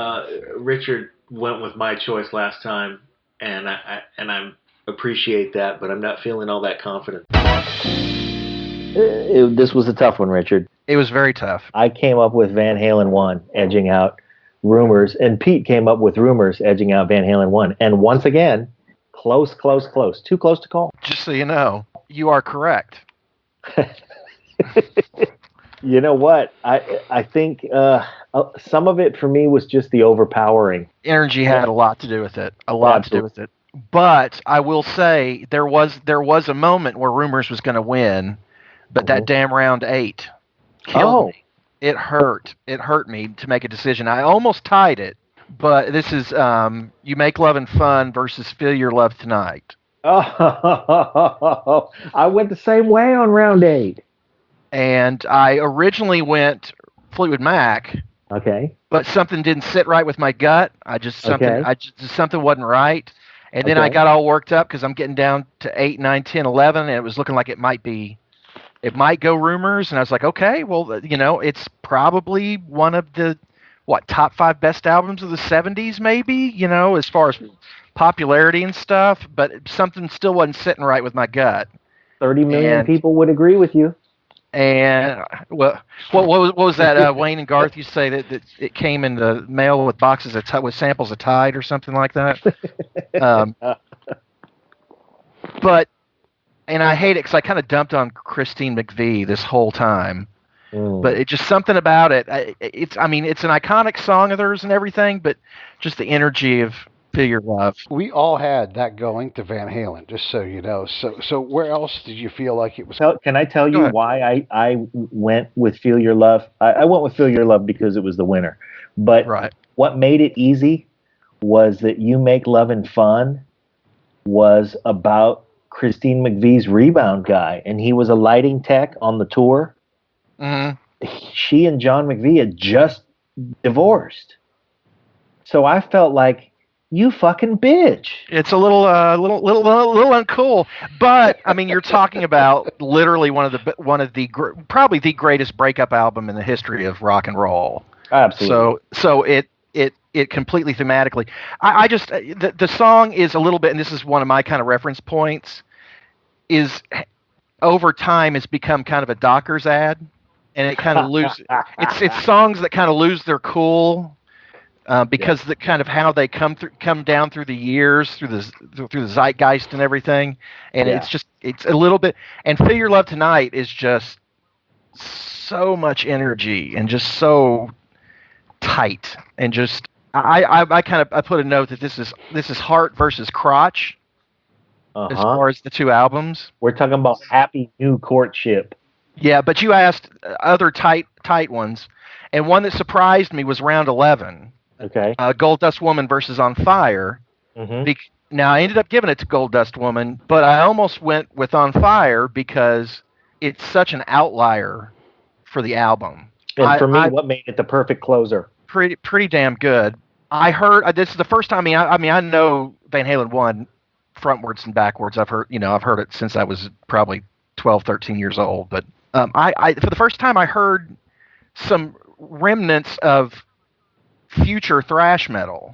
Richard went with my choice last time, and I appreciate that, but I'm not feeling all that confident. This was a tough one, Richard. It was very tough. I came up with Van Halen 1, edging out Rumours, and Pete came up with Rumours, edging out Van Halen 1. And once again, close. Too close to call. Just so you know, you are correct. You know what? I think some of it for me was just the overpowering. Energy had a lot to do with it. To do with it. But I will say there was a moment where Rumours was going to win, but that damn round 8 killed me. It hurt. It hurt me to make a decision. I almost tied it, but this is You Make Love and Fun versus Feel Your Love Tonight. Oh, I went the same way on round 8. And I originally went Fleetwood Mac. Okay. But something didn't sit right with my gut. Something wasn't right. And then I got all worked up because I'm getting down to 8, 9, 10, 11, and it was looking like it might go Rumours. And I was like, okay, well, it's probably one of the top 5 best albums of the 70s, maybe, as far as popularity and stuff. But something still wasn't sitting right with my gut. 30 million people would agree with you. And what was that? Wayne and Garth used to say that it came in the mail with boxes with samples of Tide or something like that. And I hate it because I kind of dumped on Christine McVie this whole time. But it's just something about it. It's an iconic song of theirs and everything, but just the energy of Feel Your Love. We all had that going to Van Halen, just so you know. So where else did you feel like it was? Can I tell you why I went with Feel Your Love? I went with Feel Your Love because it was the winner. But what made it easy was that You Make Lovin' Fun was about Christine McVie's Rebound guy, and he was a lighting tech on the tour. Mm-hmm. She and John McVie had just divorced. So I felt like, you fucking bitch. It's a little uncool, but I mean, you're talking about literally probably the greatest breakup album in the history of rock and roll. Absolutely. So it completely thematically. I just the song is a little bit, and this is one of my kind of reference points. Is over time it's become kind of a Dockers ad, and it kind of loses. It's songs that kind of lose their cool. Because the kind of how they come down through the years, through the zeitgeist and everything, and it's a little bit. And Feel Your Love Tonight is just so much energy and just so tight, and just I put a note that this is heart versus crotch as far as the two albums. We're talking about Happy New Courtship. Yeah, but you asked other tight ones, and one that surprised me was Round 11. Okay. Gold Dust Woman versus On Fire. Mm-hmm. Now, I ended up giving it to Gold Dust Woman, but I almost went with On Fire because it's such an outlier for the album. And for me, what made it the perfect closer? Pretty damn good. I heard this is the first time. I know Van Halen 1 frontwards and backwards. I've heard it since I was probably 12, 13 years old. But I for the first time I heard some remnants of future thrash metal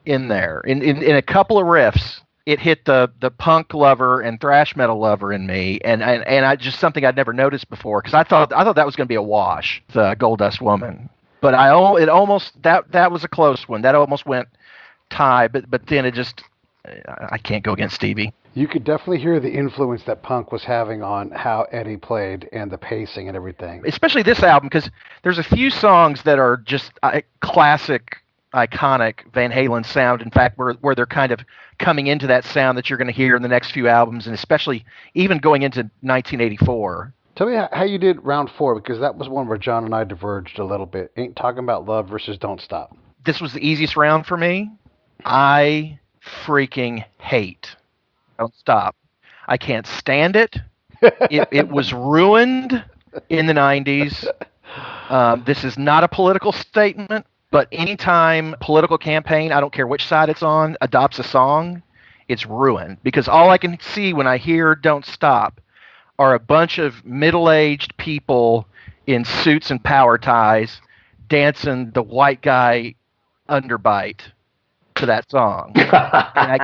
in there. In a couple of riffs, it hit the punk lover and thrash metal lover in me, and I just something I'd never noticed before, because I thought that was going to be a wash, the Gold Dust Woman. But it almost that was a close one. That almost went tie, but then it just I can't go against Stevie. You could definitely hear the influence that punk was having on how Eddie played and the pacing and everything. Especially this album, because there's a few songs that are just classic, iconic Van Halen sound. In fact, where they're kind of coming into that sound that you're going to hear in the next few albums, and especially even going into 1984. Tell me how you did Round 4, because that was one where John and I diverged a little bit. Ain't Talking About Love versus Don't Stop. This was the easiest round for me. I freaking hate Don't Stop. I can't stand it. It was ruined in the 90s. This is not a political statement, but anytime political campaign, I don't care which side it's on, adopts a song, it's ruined. Because all I can see when I hear Don't Stop are a bunch of middle-aged people in suits and power ties dancing the white guy underbite to that song. And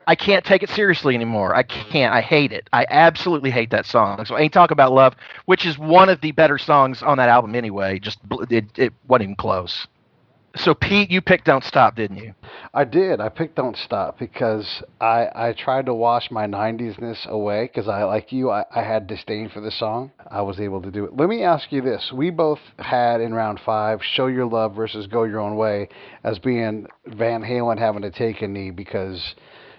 I can't take it seriously anymore. I can't. I hate it. I absolutely hate that song. So Ain't Talk About Love, which is one of the better songs on that album anyway, it wasn't even close. So Pete, you picked Don't Stop, didn't you? I did. I picked Don't Stop because I tried to wash my 90s-ness away, because like you, I had disdain for the song. I was able to do it. Let me ask you this. We both had in round 5 Show Your Love versus Go Your Own Way as being Van Halen having to take a knee because,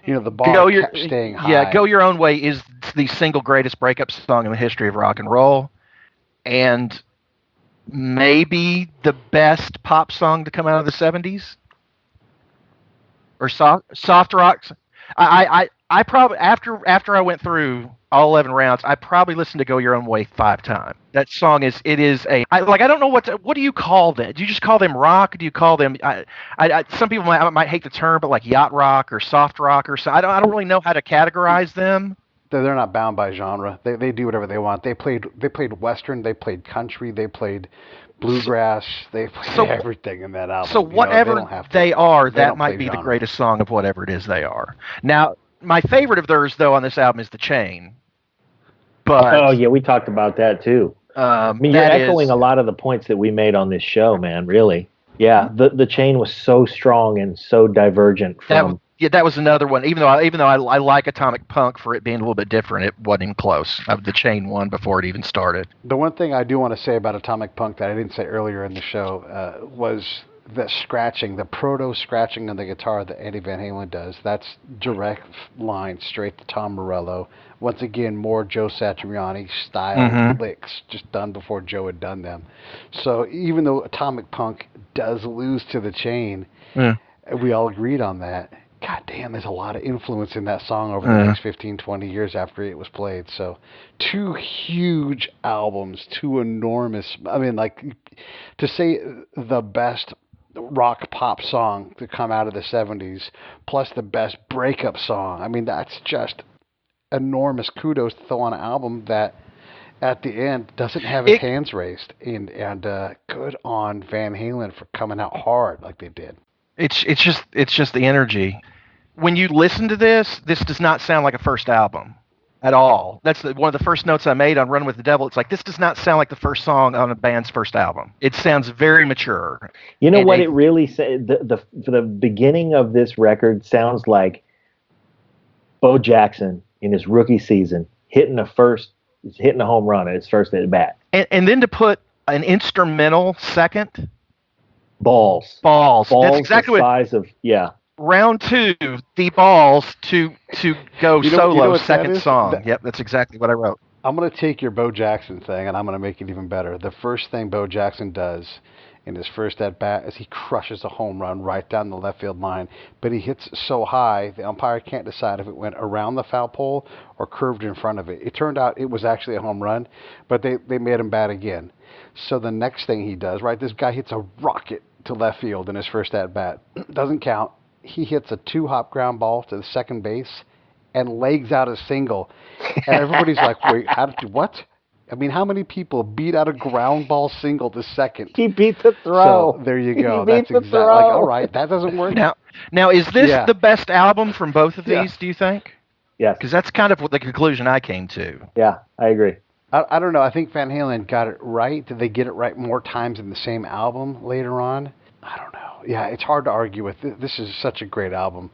the bar kept staying high. Yeah, Go Your Own Way is the single greatest breakup song in the history of rock and roll, and maybe the best pop song to come out of the 70s or soft rock. I probably after I went through all 11 rounds, I probably listened to Go Your Own Way 5 times. That song is I don't know what do you call that? Do you just call them rock? Do you call them some people might hate the term, but like yacht rock or soft rock or so. I don't really know how to categorize them. They're not bound by genre. They do whatever they want. They played Western. They played country. They played bluegrass. They played everything in that album. So whatever they are, that might be genre. The greatest song of whatever it is they are. Now, my favorite of theirs, though, on this album is The Chain. But we talked about that too. You're echoing a lot of the points that we made on this show, man. Really, yeah. The Chain was so strong and so divergent from. That was another one. Even though I like Atomic Punk for it being a little bit different, it wasn't even close. The Chain won before it even started. The one thing I do want to say about Atomic Punk that I didn't say earlier in the show was the scratching, the proto scratching on the guitar that Eddie Van Halen does, that's direct line straight to Tom Morello. Once again, more Joe Satriani style licks, just done before Joe had done them. So even though Atomic Punk does lose to The Chain, we all agreed on that. God damn, there's a lot of influence in that song over the next 15, 20 years after it was played. So 2 huge albums, 2 enormous, I mean, like, to say the best rock pop song to come out of the 70s, plus the best breakup song, I mean, that's just enormous kudos to throw on an album that at the end doesn't have his hands raised. And good on Van Halen for coming out hard like they did. It's just the energy. When you listen to this does not sound like a first album at all. That's one of the first notes I made on Run with the Devil. It's like, this does not sound like the first song on a band's first album. It sounds very mature. You know what it really said? The beginning of this record sounds like Bo Jackson in his rookie season hitting a home run at his first at bat. And then to put an instrumental second. Balls. That's exactly the size of, round 2, the balls to go solo second song. Yep, that's exactly what I wrote. I'm going to take your Bo Jackson thing and I'm going to make it even better. The first thing Bo Jackson does in his first at bat is he crushes a home run right down the left field line, but he hits so high the umpire can't decide if it went around the foul pole or curved in front of it. It turned out it was actually a home run, but they made him bat again. So the next thing he does, right, this guy hits a rocket to left field in his first at bat. Doesn't count. He hits a 2-hop ground ball to the second base and legs out a single. And everybody's like, wait, what? I mean, how many people beat out a ground ball single to second? He beat the throw. So there you go. That's exactly like, all right, that doesn't work. Now is this the best album from both of these, do you think? Yes. Because that's kind of what the conclusion I came to. Yeah, I agree. I don't know. I think Van Halen got it right. Did they get it right more times in the same album later on? I don't know. Yeah, it's hard to argue with. This is such a great album.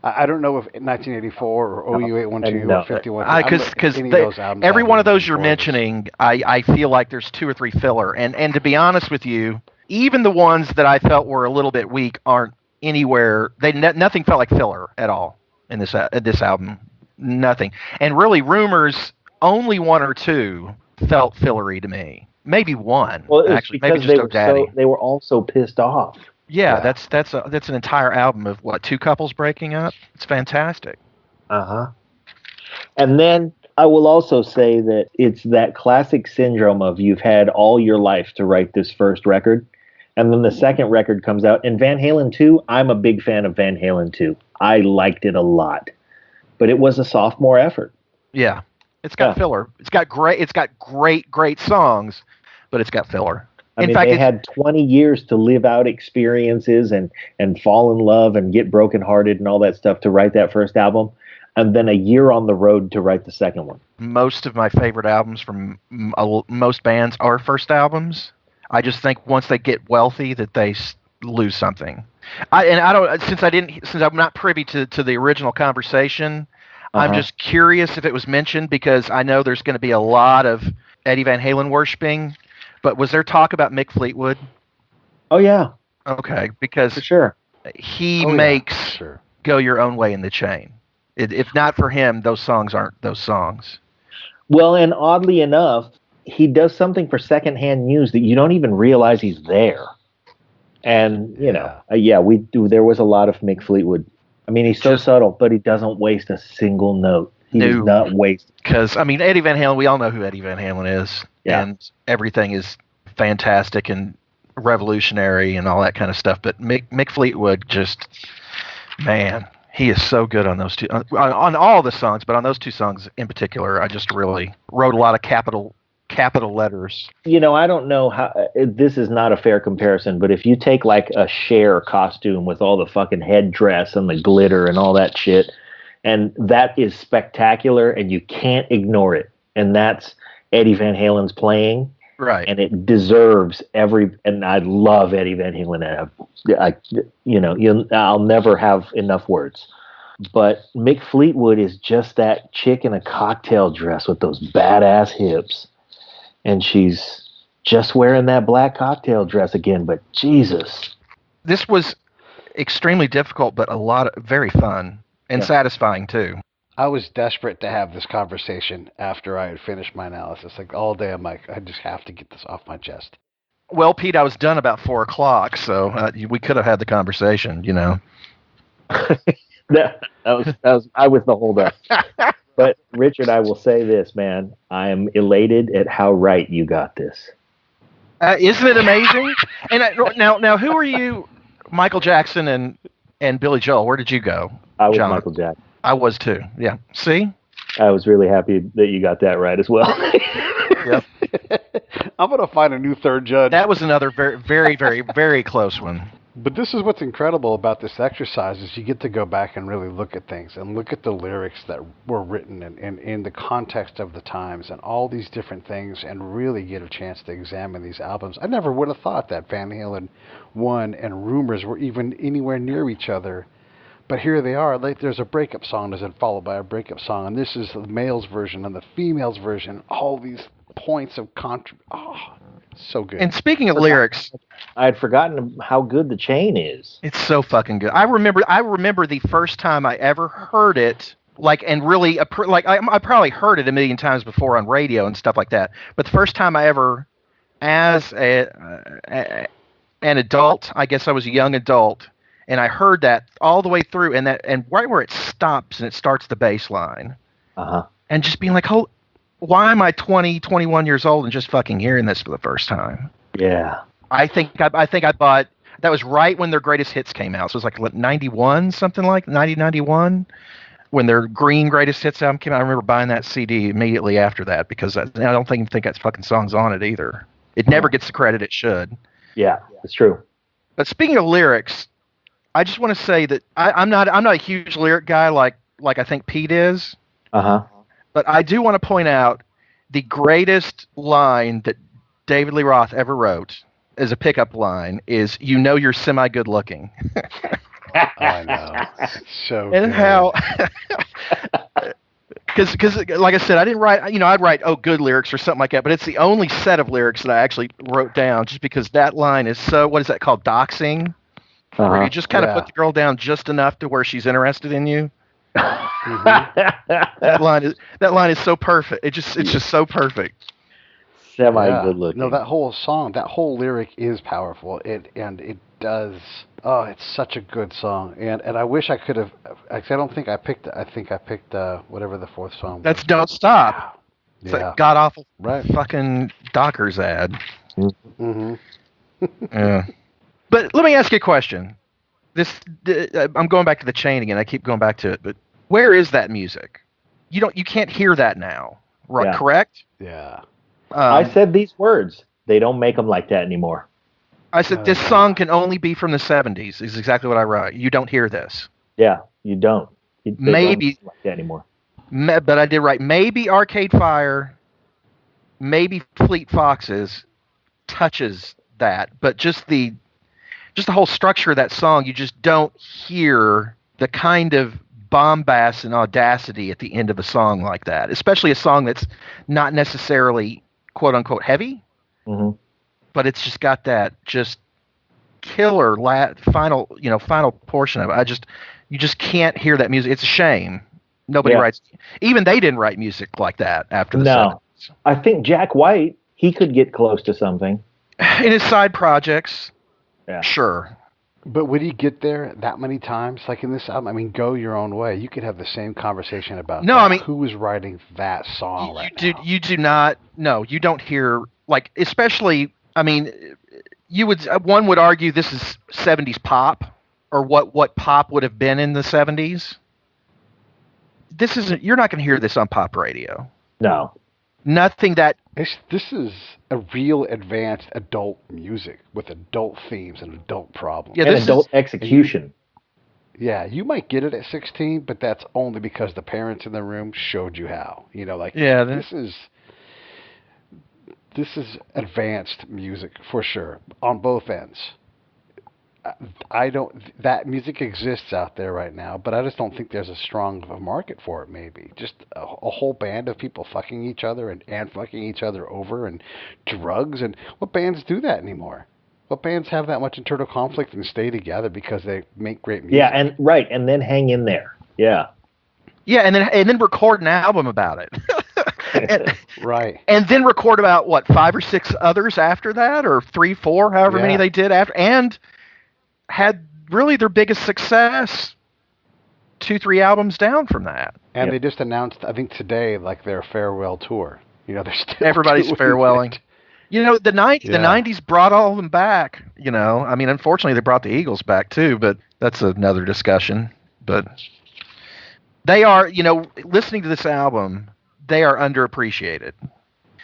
I don't know if 1984 or OU812 or 51. Because every one of those you're mentioning, I feel like there's 2 or 3 filler. And to be honest with you, even the ones that I felt were a little bit weak aren't anywhere. Nothing felt like filler at all in this album. Nothing. And really, Rumours, only 1 or 2 felt fillery to me. Maybe 1. Well, actually, maybe just they were all so pissed off. Yeah, that's an entire album of 2 couples breaking up. It's fantastic. And then I will also say that it's that classic syndrome of you've had all your life to write this first record, and then the second record comes out. And Van Halen 2, I'm a big fan of Van Halen 2. I liked it a lot, but it was a sophomore effort. Yeah, it's got filler. It's got great songs, but it's got filler. In fact, they had 20 years to live out experiences and fall in love and get brokenhearted and all that stuff to write that first album, and then a year on the road to write the second one. Most of my favorite albums from most bands are first albums. I just think once they get wealthy that they lose something. Since I'm not privy to the original conversation, I'm just curious if it was mentioned, because I know there's going to be a lot of Eddie Van Halen worshiping. But was there talk about Mick Fleetwood? Oh, yeah. Okay, because for sure he makes Go Your Own Way in the Chain. If not for him, those songs aren't those songs. Well, and oddly enough, he does something for Secondhand News that you don't even realize he's there. And, there was a lot of Mick Fleetwood. I mean, he's so subtle, but he doesn't waste a single note. He does not waste. Because, Eddie Van Halen, we all know who Eddie Van Halen is. Yeah. And everything is fantastic and revolutionary and all that kind of stuff. But Mick Fleetwood just, man, he is so good on those 2. On all the songs, but on those 2 songs in particular, I just really wrote a lot of capital letters. I don't know how, this is not a fair comparison, but if you take like a Cher costume with all the fucking headdress and the glitter and all that shit, and that is spectacular and you can't ignore it. And that's Eddie Van Halen's playing. Right. And it deserves and I love Eddie Van Halen. I'll never have enough words. But Mick Fleetwood is just that chick in a cocktail dress with those badass hips. And she's just wearing that black cocktail dress again. But Jesus, This was extremely difficult, but very fun and satisfying too. I was desperate to have this conversation after I had finished my analysis. Like all day, I'm like, I just have to get this off my chest. Well, Pete, I was done about 4:00, so we could have had the conversation, you know. that was I was the holdup. But Richard, I will say this, man. I am elated at how right you got this. Isn't it amazing? And now, who are you? Michael Jackson and Billy Joel. Where did you go? I was John? Michael Jackson. I was too. Yeah. See? I was really happy that you got that right as well. Yep. I'm going to find a new third judge. That was another very, very, very, very close one. But this is what's incredible about this exercise is you get to go back and really look at things and look at the lyrics that were written in the context of the times and all these different things and really get a chance to examine these albums. I never would have thought that Van Halen 1 and Rumours were even anywhere near each other. But here they are. Like, there's a breakup song that's followed by a breakup song, and this is the male's version and the female's version. All these points of so good. And speaking of lyrics, I had forgotten how good the chain is. It's so fucking good. I remember the first time I ever heard it, like, and really, like, I probably heard it a million times before on radio and stuff like that. But the first time I ever, as an adult, I guess I was a young adult, and I heard that all the way through, and right where it stops and it starts the bass line, and just being like, why am I 20, 21 years old and just fucking hearing this for the first time? Yeah. I think I bought, that was right when their greatest hits came out. So it was like 91, something like 91, when their green greatest hits album came out. I remember buying that CD immediately after that because I don't think that fucking song's on it either. It never gets the credit it should. Yeah, it's true. But speaking of lyrics, I just want to say that I'm not a huge lyric guy like I think Pete is. But I do want to point out the greatest line that David Lee Roth ever wrote as a pickup line is, "You know you're semi-good looking." I know. It's so and good. how, because like I said, I didn't write, I'd write, good lyrics or something like that, but it's the only set of lyrics that I actually wrote down just because that line is so, what is that called? Doxing? Where you just kind of put the girl down just enough to where she's interested in you. That line is so perfect. It's just so perfect. Semi-good looking. No, that whole song, that whole lyric is powerful. It does. Oh, it's such a good song. And I wish I could have. I don't think I picked. I think I picked whatever the fourth song was. That's "Don't Stop." It's Yeah. like god awful Right. fucking Dockers ad. Mm-hmm. Yeah. But let me ask you a question. I'm going back to the chain again. I keep going back to it, but where is that music? You can't hear that now, right? Yeah. Correct? Yeah. I said these words. They don't make them like that anymore. I said this song can only be from the 70s. Is exactly what I wrote. You don't hear this. Yeah, you don't. They Maybe don't like that anymore. But I did write maybe Arcade Fire, maybe Fleet Foxes touches that, but just the whole structure of that song, you just don't hear the kind of bombast and audacity at the end of a song like that, especially a song that's not necessarily quote unquote heavy, but it's just got that just killer final portion of it. You just can't hear that music. It's a shame. Nobody writes, even they didn't write music like that after the 70s. I think Jack White, he could get close to something. In his side projects, sure. But would he get there that many times? Like in this album, I mean, Go Your Own Way. You could have the same conversation about who was writing that song now. You do not, no, you don't hear, like, especially, I mean, one would argue this is 70s pop, or what pop would have been in the 70s. You're not going to hear this on pop radio. No. Nothing that... This is a real advanced adult music with adult themes and adult problems. Yeah, and adult execution. You might get it at 16, but that's only because the parents in the room showed you how. This is advanced music for sure on both ends. That music exists out there right now, but I just don't think there's a strong market for it. Maybe just a whole band of people fucking each other and fucking each other over and drugs, and what bands do that anymore? What bands have that much internal conflict and stay together because they make great music? Yeah, and then hang in there. Yeah. Yeah, and then record an album about it. Right. And then record about, 5 or 6 others after that, or 3, 4, however many they did after, and had really their biggest success 2, 3 albums down from that. And they just announced, I think today, like their farewell tour. They're still everybody's farewelling. The 90s brought all of them back. I mean, unfortunately, they brought the Eagles back too, but that's another discussion. But they are, listening to this album, they are underappreciated.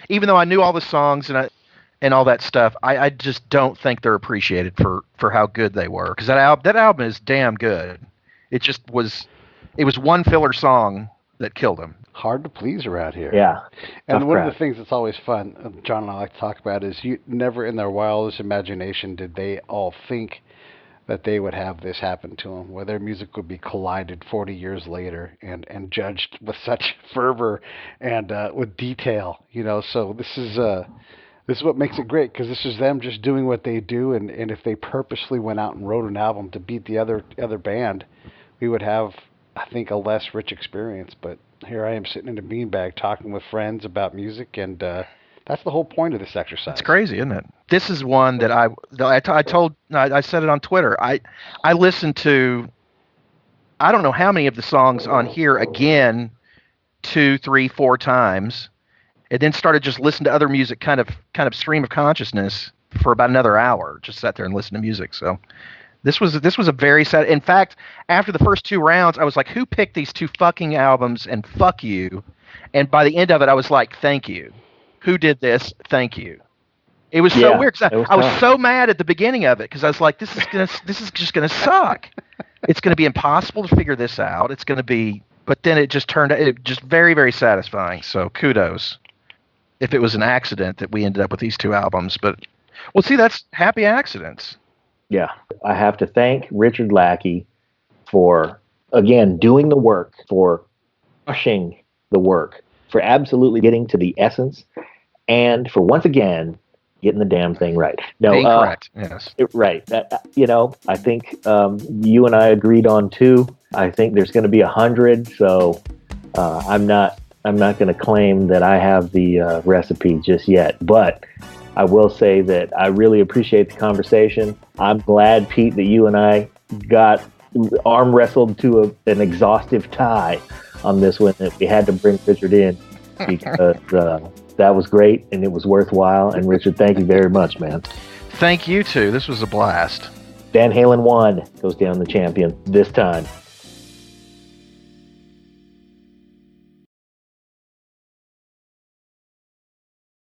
Even though I knew all the songs and all that stuff, I just don't think they're appreciated for how good they were. Because that album is damn good. It was one filler song that killed them. Hard to please around here. Yeah. And one of the things that's always fun, John and I like to talk about, is never in their wildest imagination did they all think that they would have this happen to them, where their music would be collided 40 years later and judged with such fervor and with detail. So this is what makes it great, because this is them just doing what they do, and if they purposely went out and wrote an album to beat the other band, we would have, I think, a less rich experience. But here I am sitting in a beanbag talking with friends about music, and that's the whole point of this exercise. It's crazy, isn't it? This is one that I said it on Twitter. I listened to, I don't know how many of the songs on here again 2, 3, 4 times, and then started just listening to other music, kind of stream of consciousness for about another hour. Just sat there and listened to music. So this was a very sad. In fact, after the first 2 rounds, I was like, who picked these 2 fucking albums, and fuck you. And by the end of it, I was like, thank you. Who did this? Thank you. It was so weird, because I was so mad at the beginning of it, because I was like, this is just gonna suck. It's gonna be impossible to figure this out. It's gonna be, but then it just turned out, just very, very satisfying. So kudos. If it was an accident that we ended up with these 2 albums, but that's happy accidents. Yeah, I have to thank Richard Lackey for, again, doing the work, for crushing the work, for absolutely getting to the essence, and for once again getting the damn thing right. No, being correct. Yes, right. I think you and I agreed on 2. I think there's going to be 100. So I'm not going to claim that I have the recipe just yet, but I will say that I really appreciate the conversation. I'm glad, Pete, that you and I got arm wrestled to an exhaustive tie on this one, that we had to bring Richard in, because that was great and it was worthwhile. And Richard, thank you very much, man. Thank you too. This was a blast. Van Halen 1 goes down the champion this time.